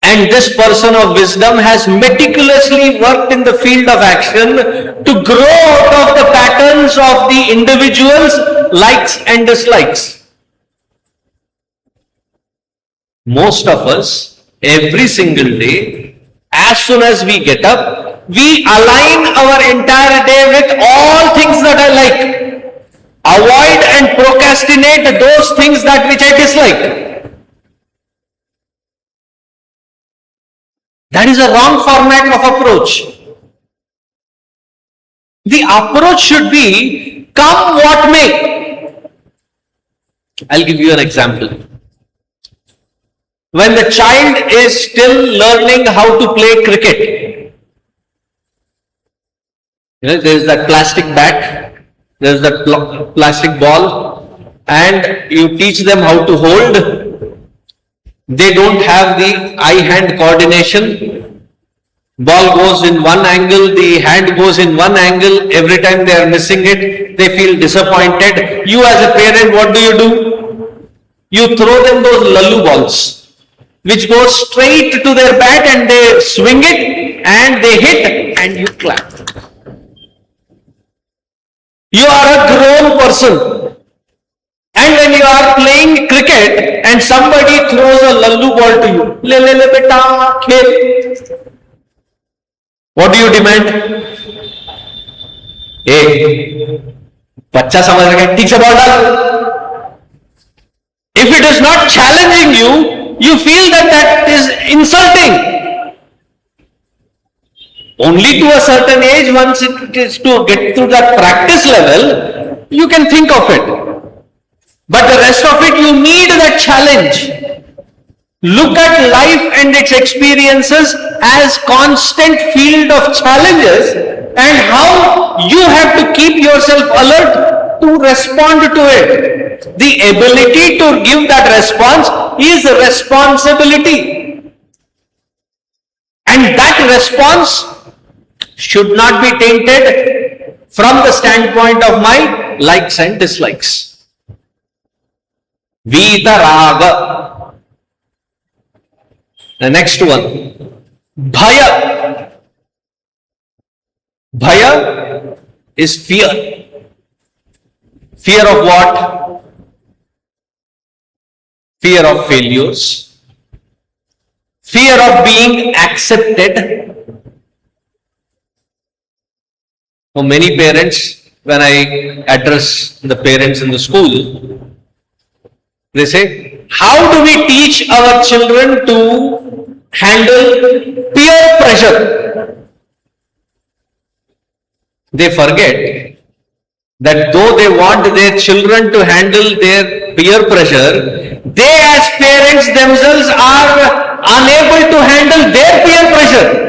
And this person of wisdom has meticulously worked in the field of action to grow out of the patterns of the individual's likes and dislikes. Most of us, every single day, as soon as we get up, we align our entire day with all things that I like. Avoid and procrastinate those things that which I dislike. That is a wrong format of approach. The approach should be, come what may. I'll give you an example. When the child is still learning how to play cricket, there is that plastic bat, there is that plastic ball, and you teach them how to hold. They don't have the eye-hand coordination. Ball goes in one angle, the hand goes in one angle. Every time they are missing it, they feel disappointed. You as a parent, what do? You throw them those lallu balls, which go straight to their bat, and they swing it and they hit and you clap. You are a grown person, and when you are playing cricket and somebody throws a lallu ball to you, le beta khel. What do you demand? Hey, bachcha samajh raha hai, theek se ball dal. If it is not challenging you, you feel that is insulting. Only to a certain age, once it is to get to that practice level, you can think of it. But the rest of it, you need that challenge. Look at life and its experiences as constant field of challenges, and how you have to keep yourself alert to respond to it. The ability to give that response is a responsibility. And that response should not be tainted from the standpoint of my likes and dislikes. Vidaraga. The next one. Bhaya. Bhaya is fear. Fear of what? Fear of failures. Fear of being accepted. For many parents, when I address the parents in the school, they say, how do we teach our children to handle peer pressure? They forget that though they want their children to handle their peer pressure, they as parents themselves are unable to handle their peer pressure.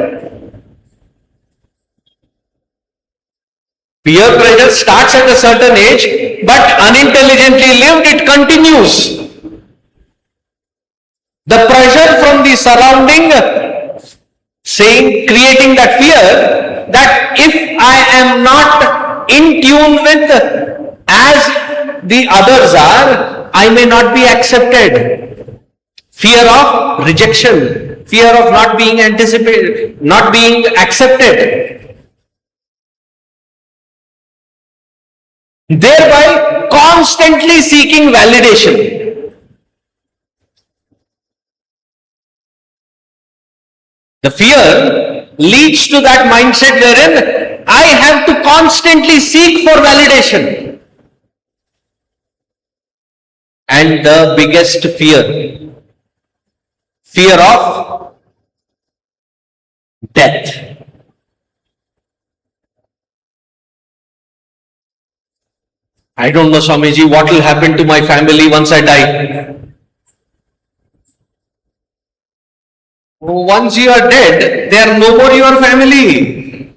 Peer pressure starts at a certain age, but unintelligently lived, it continues. The pressure from the surrounding creating that fear that if I am not in tune with as the others are, I may not be accepted. Fear of rejection, fear of not being anticipated, not being accepted. Thereby constantly seeking validation. The fear leads to that mindset wherein I have to constantly seek for validation. And the biggest fear, fear of death. I don't know, Swamiji, what will happen to my family once I die. Once you are dead, they are no more your family.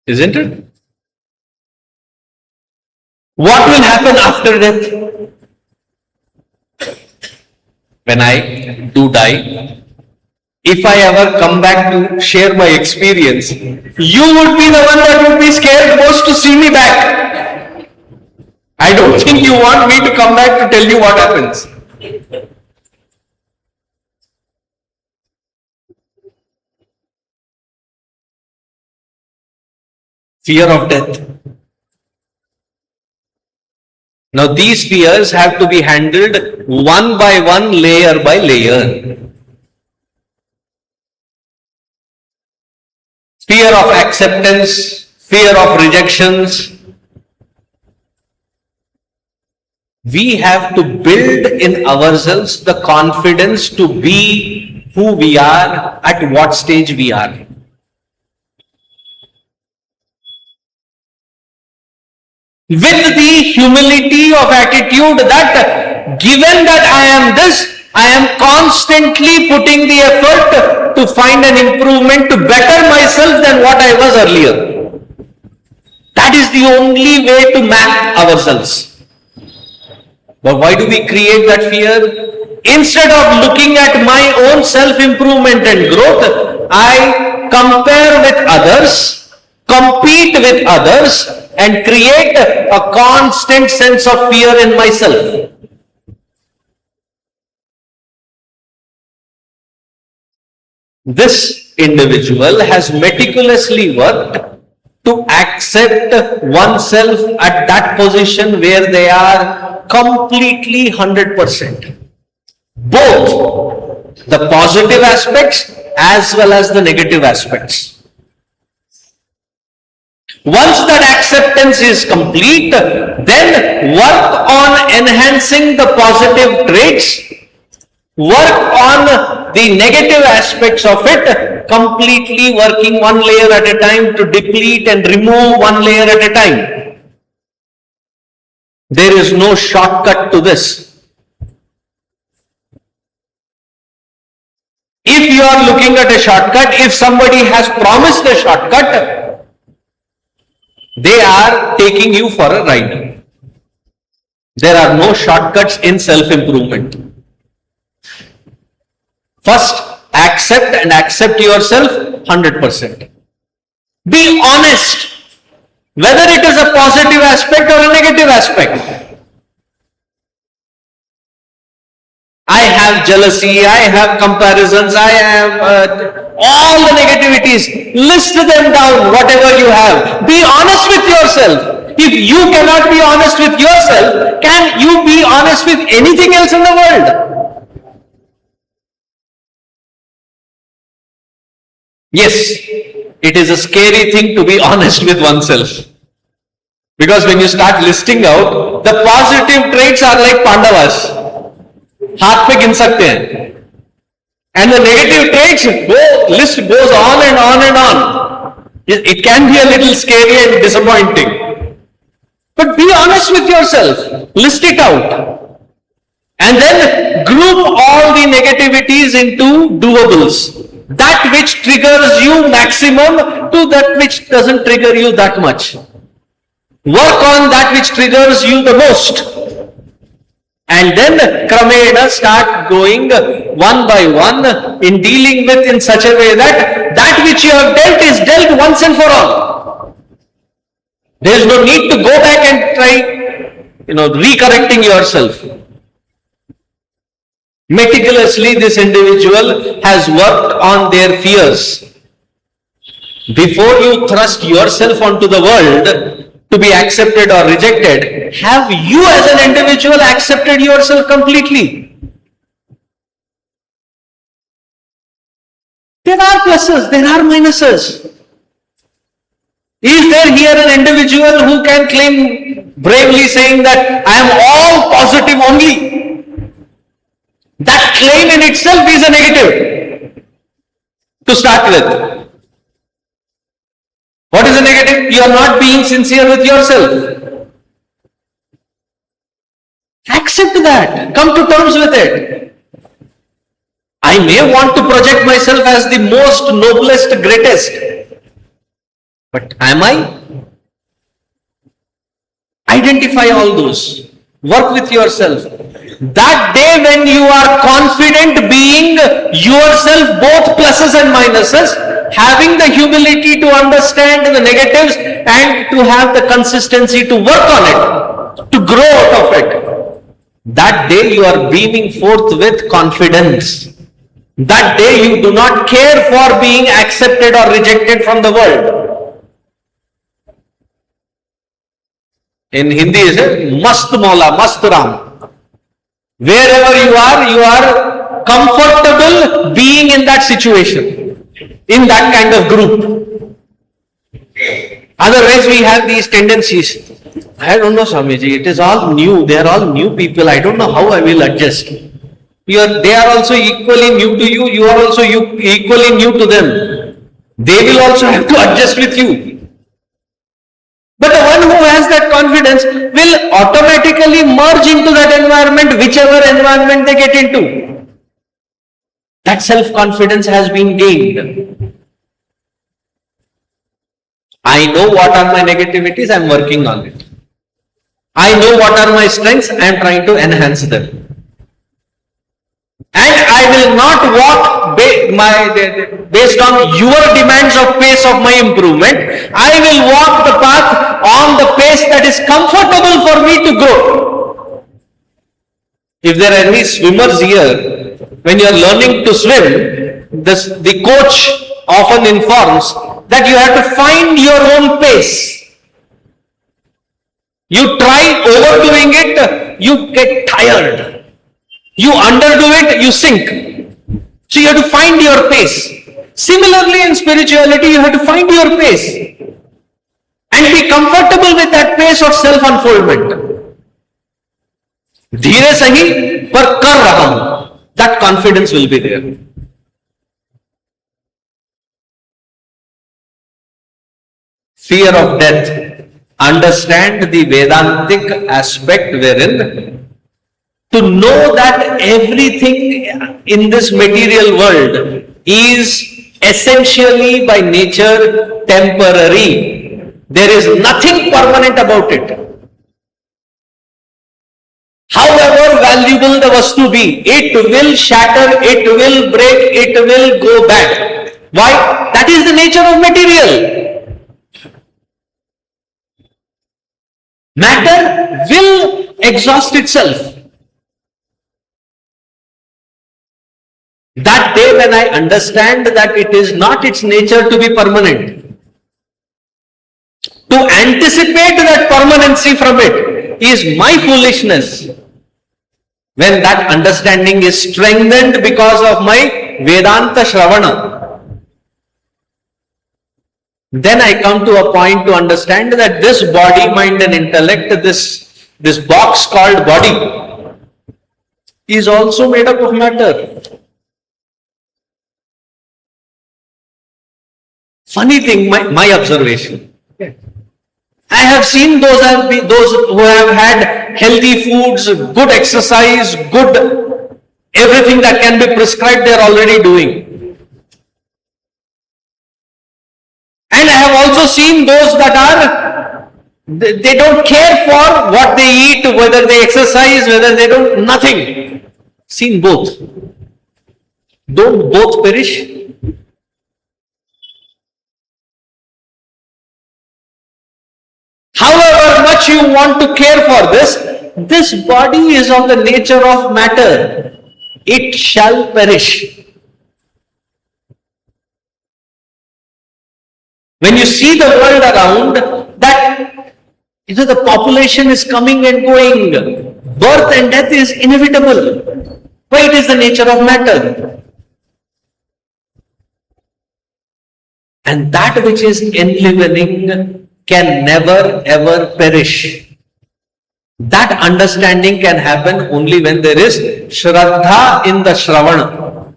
Isn't it? What will happen after death? When I do die, if I ever come back to share my experience, you would be the one that would be scared most to see me back. I don't think you want me to come back to tell you what happens. Fear of death. Now these fears have to be handled one by one, layer by layer. Fear of acceptance, fear of rejections. We have to build in ourselves the confidence to be who we are, at what stage we are. With the humility of attitude that given that I am this, I am constantly putting the effort to find an improvement to better myself than what I was earlier. That is the only way to map ourselves. But why do we create that fear? Instead of looking at my own self-improvement and growth, I compare with others, compete with others, and create a constant sense of fear in myself. This individual has meticulously worked to accept oneself at that position where they are completely 100%. Both the positive aspects as well as the negative aspects. Once that acceptance is complete, then work on enhancing the positive traits, work on the negative aspects of it, completely working one layer at a time to deplete and remove one layer at a time. There is no shortcut to this. If you are looking at a shortcut, if somebody has promised a shortcut, they are taking you for a ride. There are no shortcuts in self-improvement. First, accept yourself 100%. Be honest, whether it is a positive aspect or a negative aspect. I have jealousy, I have comparisons, I have all the negativities. List them down, whatever you have. Be honest with yourself. If you cannot be honest with yourself, can you be honest with anything else in the world? Yes, it is a scary thing to be honest with oneself. Because when you start listing out, the positive traits are like Pandavas. हाथ पे गिन सकते हैं. And the negative traits, list goes on and on and on. It can be a little scary and disappointing. But be honest with yourself. List it out. And then group all the negativities into doables. That which triggers you maximum to that which doesn't trigger you that much. Work on that which triggers you the most. And then Kramena start going one by one in dealing with in such a way that that which you have dealt is dealt once and for all. There is no need to go back and try, recorrecting yourself. Meticulously, this individual has worked on their fears. Before you thrust yourself onto the world to be accepted or rejected, have you as an individual accepted yourself completely? There are pluses, there are minuses. Is there here an individual who can claim bravely saying that I am all positive only? That claim in itself is a negative to start with. What is a negative? You are not being sincere with yourself. Accept that. Come to terms with it. I may want to project myself as the most noblest, greatest. But am I? Identify all those. Work with yourself. That day when you are confident being yourself, both pluses and minuses, having the humility to understand the negatives and to have the consistency to work on it, to grow out of it, that day you are beaming forth with confidence. That day you do not care for being accepted or rejected from the world. In Hindi is it Mast Mola, Mast Ram. Wherever you are comfortable being in that situation, in that kind of group. Otherwise we have these tendencies. I don't know, Swamiji, it is all new. They are all new people. I don't know how I will adjust. They are also equally new to you. You are also equally new to them. They will also have to adjust with you. But the one who has that confidence will automatically merge into that environment, whichever environment they get into. That self-confidence has been gained. I know what are my negativities, I am working on it. I know what are my strengths, I am trying to enhance them. And I will not walk based on your demands of pace of my improvement. I will walk the path on the pace that is comfortable for me to grow. If there are any swimmers here, when you are learning to swim, the coach often informs that you have to find your own pace. You try overdoing it, you get tired. You underdo it, you sink. So you have to find your pace. Similarly in spirituality, you have to find your pace and be comfortable with that pace of self-unfoldment. Dheere sahi, par kar raha hu. That confidence will be there. Fear of death. Understand the Vedantic aspect wherein to know that everything in this material world is essentially by nature temporary. There is nothing permanent about it. However valuable the vastu be, it will shatter, it will break, it will go bad. Why? That is the nature of material. Matter will exhaust itself. That day when I understand that it is not its nature to be permanent, to anticipate that permanency from it is my foolishness. When that understanding is strengthened because of my Vedanta Shravana, then I come to a point to understand that this body, mind and intellect, this box called body is also made up of matter. Funny thing, my observation. I have seen those who have had healthy foods, good exercise, good everything that can be prescribed, they are already doing. And I have also seen those that they don't care for what they eat, whether they exercise, whether they don't, nothing. Seen both. Don't both perish? however much you want to care for this body is of the nature of matter. It shall perish. When you see the world around, that the population is coming and going, birth and death is inevitable. But it is the nature of matter. And that which is enlivening can never ever perish. That understanding can happen only when there is Shraddha in the Shravana.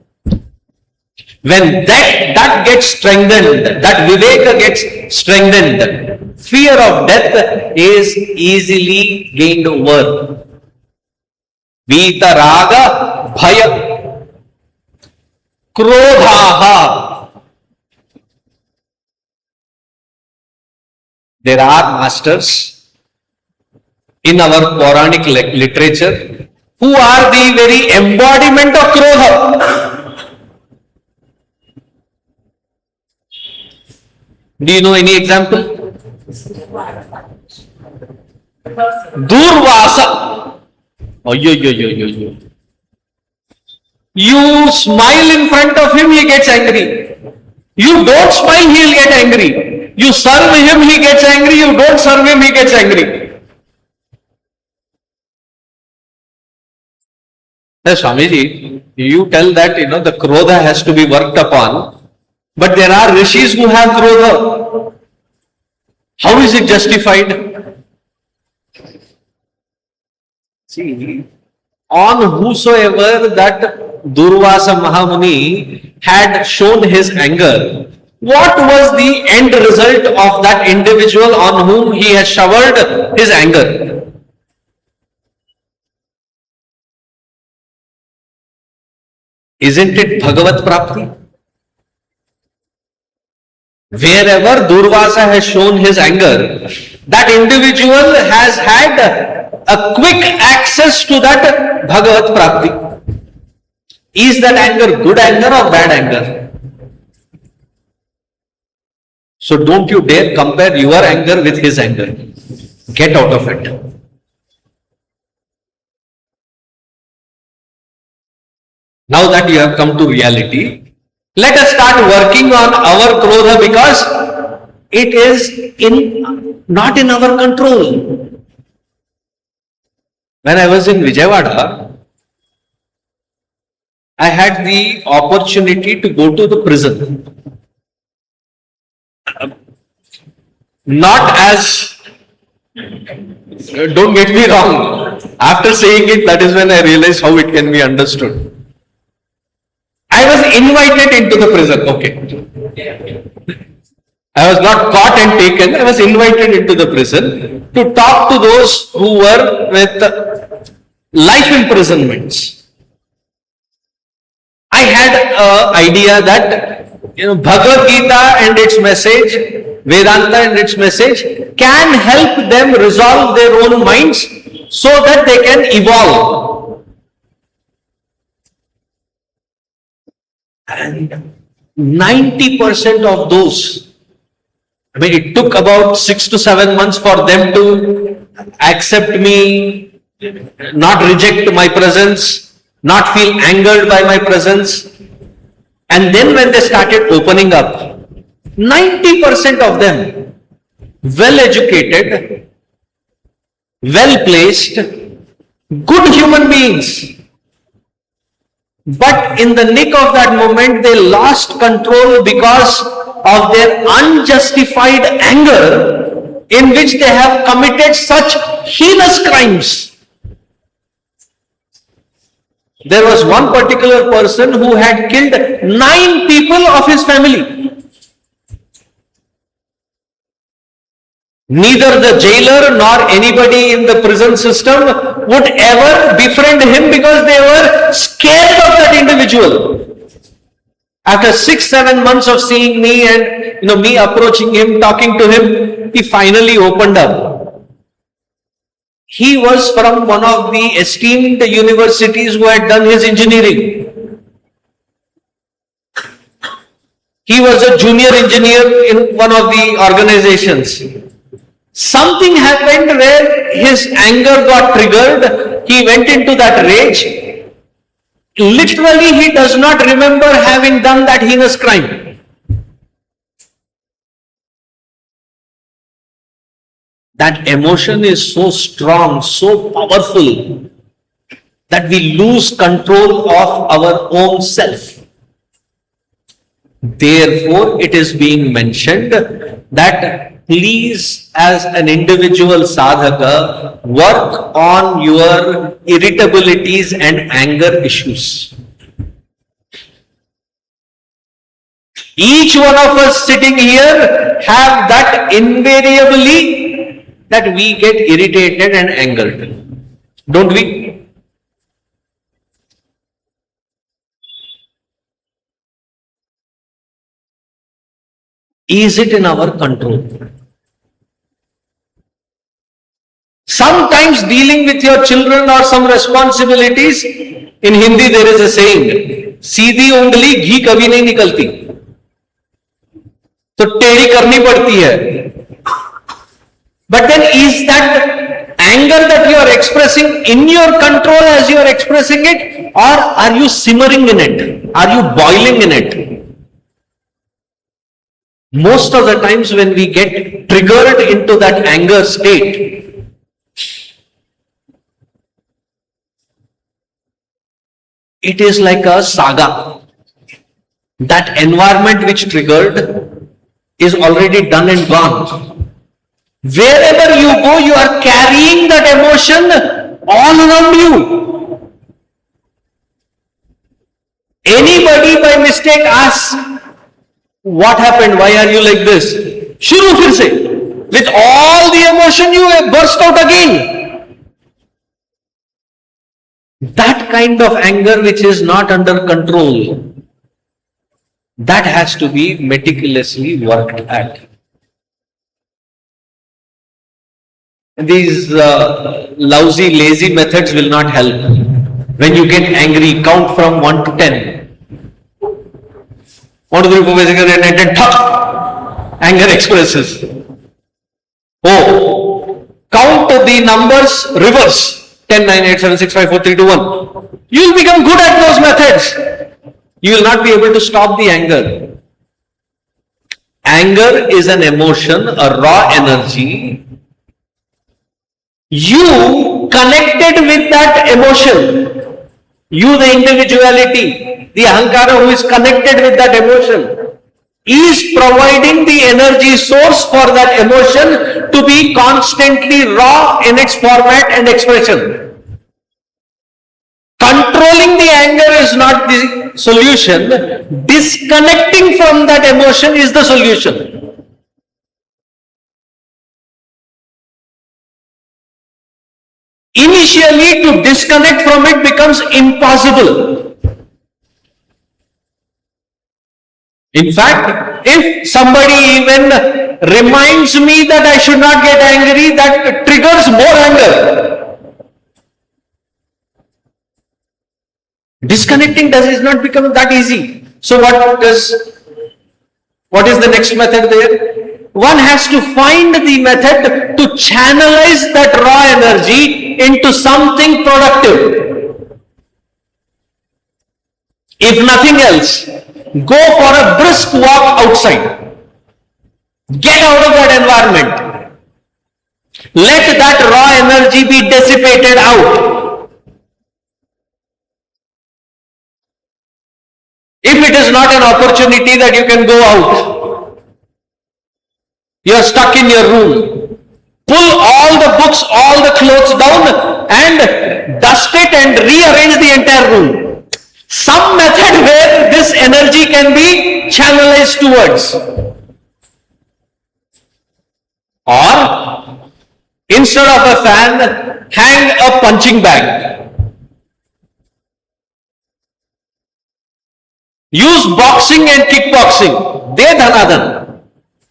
When that gets strengthened, that Viveka gets strengthened, fear of death is easily gained over. Vitaraga Bhaya Krodhaha. There are masters in our Puranic literature who are the very embodiment of Krodha. Do you know any example? Durvasa. Oh, yo. You smile in front of him, he gets angry. You don't smile, he'll get angry. You serve him, he gets angry. You don't serve him, he gets angry. Now, Swamiji, you tell that the Krodha has to be worked upon. But there are rishis who have Krodha. How is it justified? See, on whosoever that Durvasa Mahamuni had shown his anger, what was the end result of that individual on whom he has showered his anger? Isn't it Bhagavad Prapti? Wherever Durvasa has shown his anger, that individual has had a quick access to that Bhagavad Prapti. Is that anger good anger or bad anger? So don't you dare compare your anger with his anger. Get out of it. Now that you have come to reality, let us start working on our Krodha because it is not in our control. When I was in Vijayawada, I had the opportunity to go to the prison. Not as, don't get me wrong, after saying it, that is when I realized how it can be understood. I was invited into the prison, okay. I was not caught and taken, I was invited into the prison to talk to those who were with life imprisonments. I had an idea that Bhagavad Gita and its message, Vedanta and its message can help them resolve their own minds so that they can evolve. And 90% of those, it took about 6 to 7 months for them to accept me, not reject my presence, not feel angered by my presence. And then when they started opening up, 90% of them, well educated, well placed, good human beings. But in the nick of that moment, they lost control because of their unjustified anger in which they have committed such heinous crimes. There was one particular person who had killed 9 people of his family. Neither the jailer nor anybody in the prison system would ever befriend him because they were scared of that individual. After 6-7 months of seeing me and me approaching him, talking to him, he finally opened up. He was from one of the esteemed universities who had done his engineering. He was a junior engineer in one of the organizations. Something happened where his anger got triggered, he went into that rage. Literally, he does not remember having done that heinous crime. That emotion is so strong, so powerful, that we lose control of our own self. Therefore, it is being mentioned that please, as an individual sadhaka, work on your irritabilities and anger issues. Each one of us sitting here have that invariably, that we get irritated and angered. Don't we? Is it in our control? Sometimes dealing with your children or some responsibilities, in Hindi there is a saying, सीधी उंगली घी कभी नहीं निकलती, तो टेढ़ी करनी पड़ती है. But then is that anger that you are expressing in your control as you are expressing it, or are you simmering in it? Are you boiling in it? Most of the times when we get triggered into that anger state, it is like a saga. That environment which triggered is already done and gone. Wherever you go, you are carrying that emotion all around you. Anybody by mistake asks, what happened? Why are you like this? Shuru fir se. With all the emotion you burst out again. That kind of anger which is not under control, that has to be meticulously worked at. These lousy, lazy methods will not help. When you get angry, count from 1 to 10. 1, 2, 3, 4, 5, 6, 7, 8, 9, 10, thud! Anger expresses. Oh, count the numbers reverse. 10, 9, 8, 7, 6, 5, 4, 3, 2, 1. You will become good at those methods. You will not be able to stop the anger. Anger is an emotion, a raw energy. You connected with that emotion. You, the individuality, the ahankara who is connected with that emotion, is providing the energy source for that emotion to be constantly raw in its format and expression. Controlling the anger is not the solution. Disconnecting from that emotion is the solution. Initially, to disconnect from it becomes impossible. In fact, if somebody even reminds me that I should not get angry, that triggers more anger. Disconnecting is not becoming that easy. So what is the next method there? One has to find the method to channelize that raw energy into something productive. If nothing else, go for a brisk walk outside. Get out of that environment. Let that raw energy be dissipated out. If it is not an opportunity that you can go out, you are stuck in your room, pull all the books, all the clothes down and dust it and rearrange the entire room. Some method where this energy can be channelized towards. Or, instead of a fan, hang a punching bag. Use boxing and kickboxing. De dhanadan.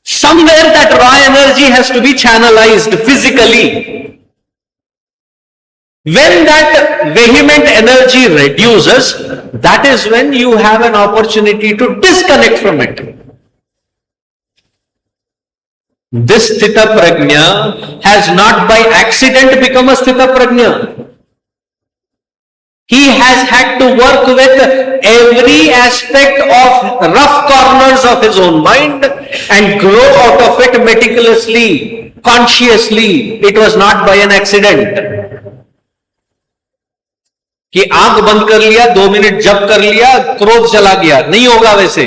Somewhere that raw energy has to be channelized physically. When that vehement energy reduces, that is when you have an opportunity to disconnect from it. This sthita prajna has not by accident become a sthita prajna. He has had to work with every aspect of rough corners of his own mind and grow out of it meticulously, consciously. It was not by an accident. कि आंख बंद कर लिया, 2 minute जप कर लिया, क्रोध चला गया, नहीं होगा वैसे.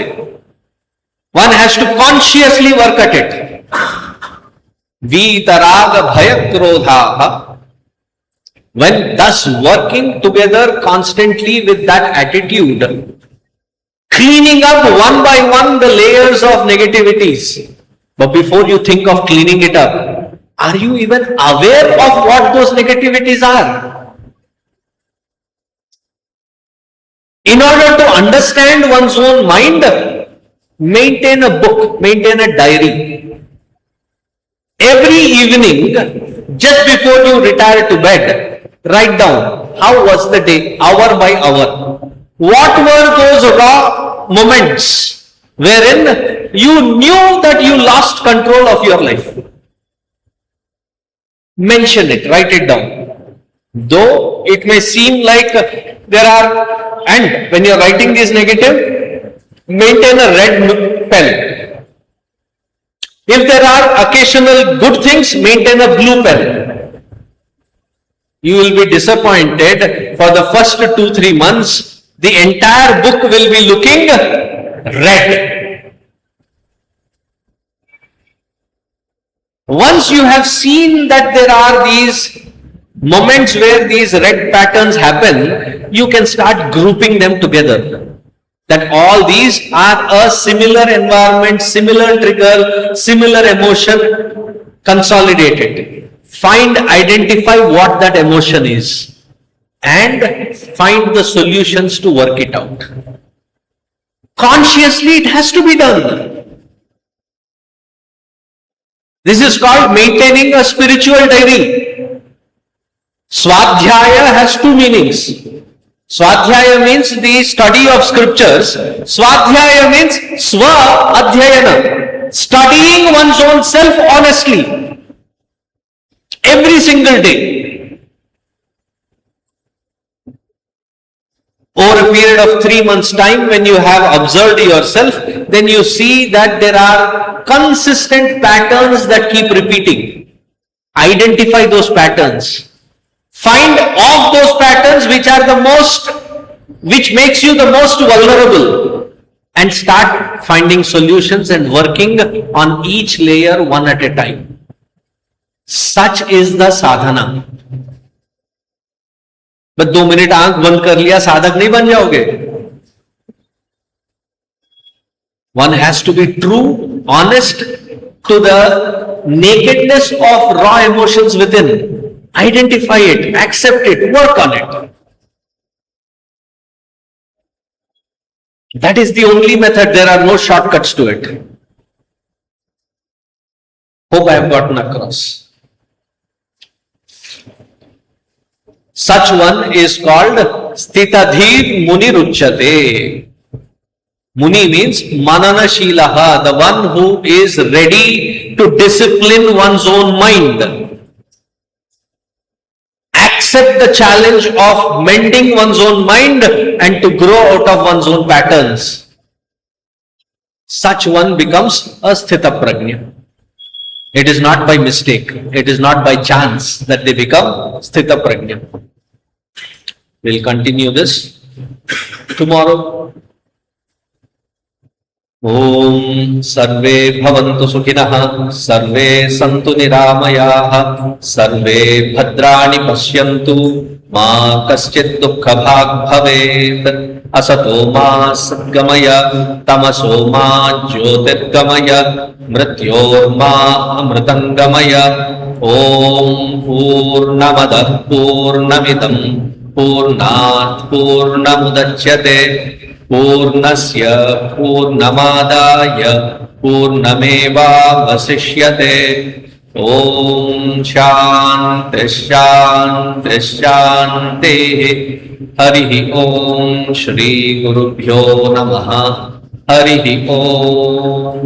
One has to consciously work at it. वीतराग भय क्रोधा. When thus working together constantly with that attitude, cleaning up one by one the layers of negativities. But before you think of cleaning it up, are you even aware of what those negativities are? In order to understand one's own mind, maintain a book, maintain a diary. Every evening, just before you retire to bed, write down how was the day, hour by hour. What were those raw moments wherein you knew that you lost control of your life? Mention it, write it down. Though it may seem like there are, and when you are writing this negative, maintain a red pen. If there are occasional good things, maintain a blue pen. You will be disappointed. For the first 2-3 months, the entire book will be looking red. Once you have seen that there are these moments where these red patterns happen, you can start grouping them together. That all these are a similar environment, similar trigger, similar emotion, consolidated. Find, identify what that emotion is and find the solutions to work it out. Consciously, it has to be done. This is called maintaining a spiritual diary. Swadhyaya has 2 meanings. Swadhyaya means the study of scriptures. Swadhyaya means swa adhyayana, studying one's own self honestly every single day. Over a period of 3 months' time, when you have observed yourself, then you see that there are consistent patterns that keep repeating. Identify those patterns. Find of those patterns which makes you the most vulnerable, and start finding solutions and working on each layer one at a time. Such is the sadhana. But 2 minute आंख बंद कर लिया, साधक नहीं बन जाओगे. One has to be true, honest to the nakedness of raw emotions within. Identify it, accept it, work on it. That is the only method. There are no shortcuts to it. Hope I have gotten across. Such one is called Sthitadhir Muni Ruchyate. Muni means Manana Shilaha, the one who is ready to discipline one's own mind. Accept the challenge of mending one's own mind and to grow out of one's own patterns. Such one becomes a sthita prajna. It is not by mistake, it is not by chance that they become sthita prajna. We'll continue this tomorrow. Om Sarve Bhavantu Sukhinah, Sarve Santu Niramayah, Sarve Bhadrani Pashyantu, Ma Kaschit Dukkha Bhag Bhavet, Asato Ma Satgamaya, Tamaso Ma Jyotirgamaya, Mrityor Ma Amritangamaya. Om Purnamadah Purnamidam Purnat Purnamudachyate Purnasya Purnamadaya Purnameva Vasishyate. Om Shanti Shanti Shanti. Harihi Om Shri Gurubhyo Namaha. Harihi Om.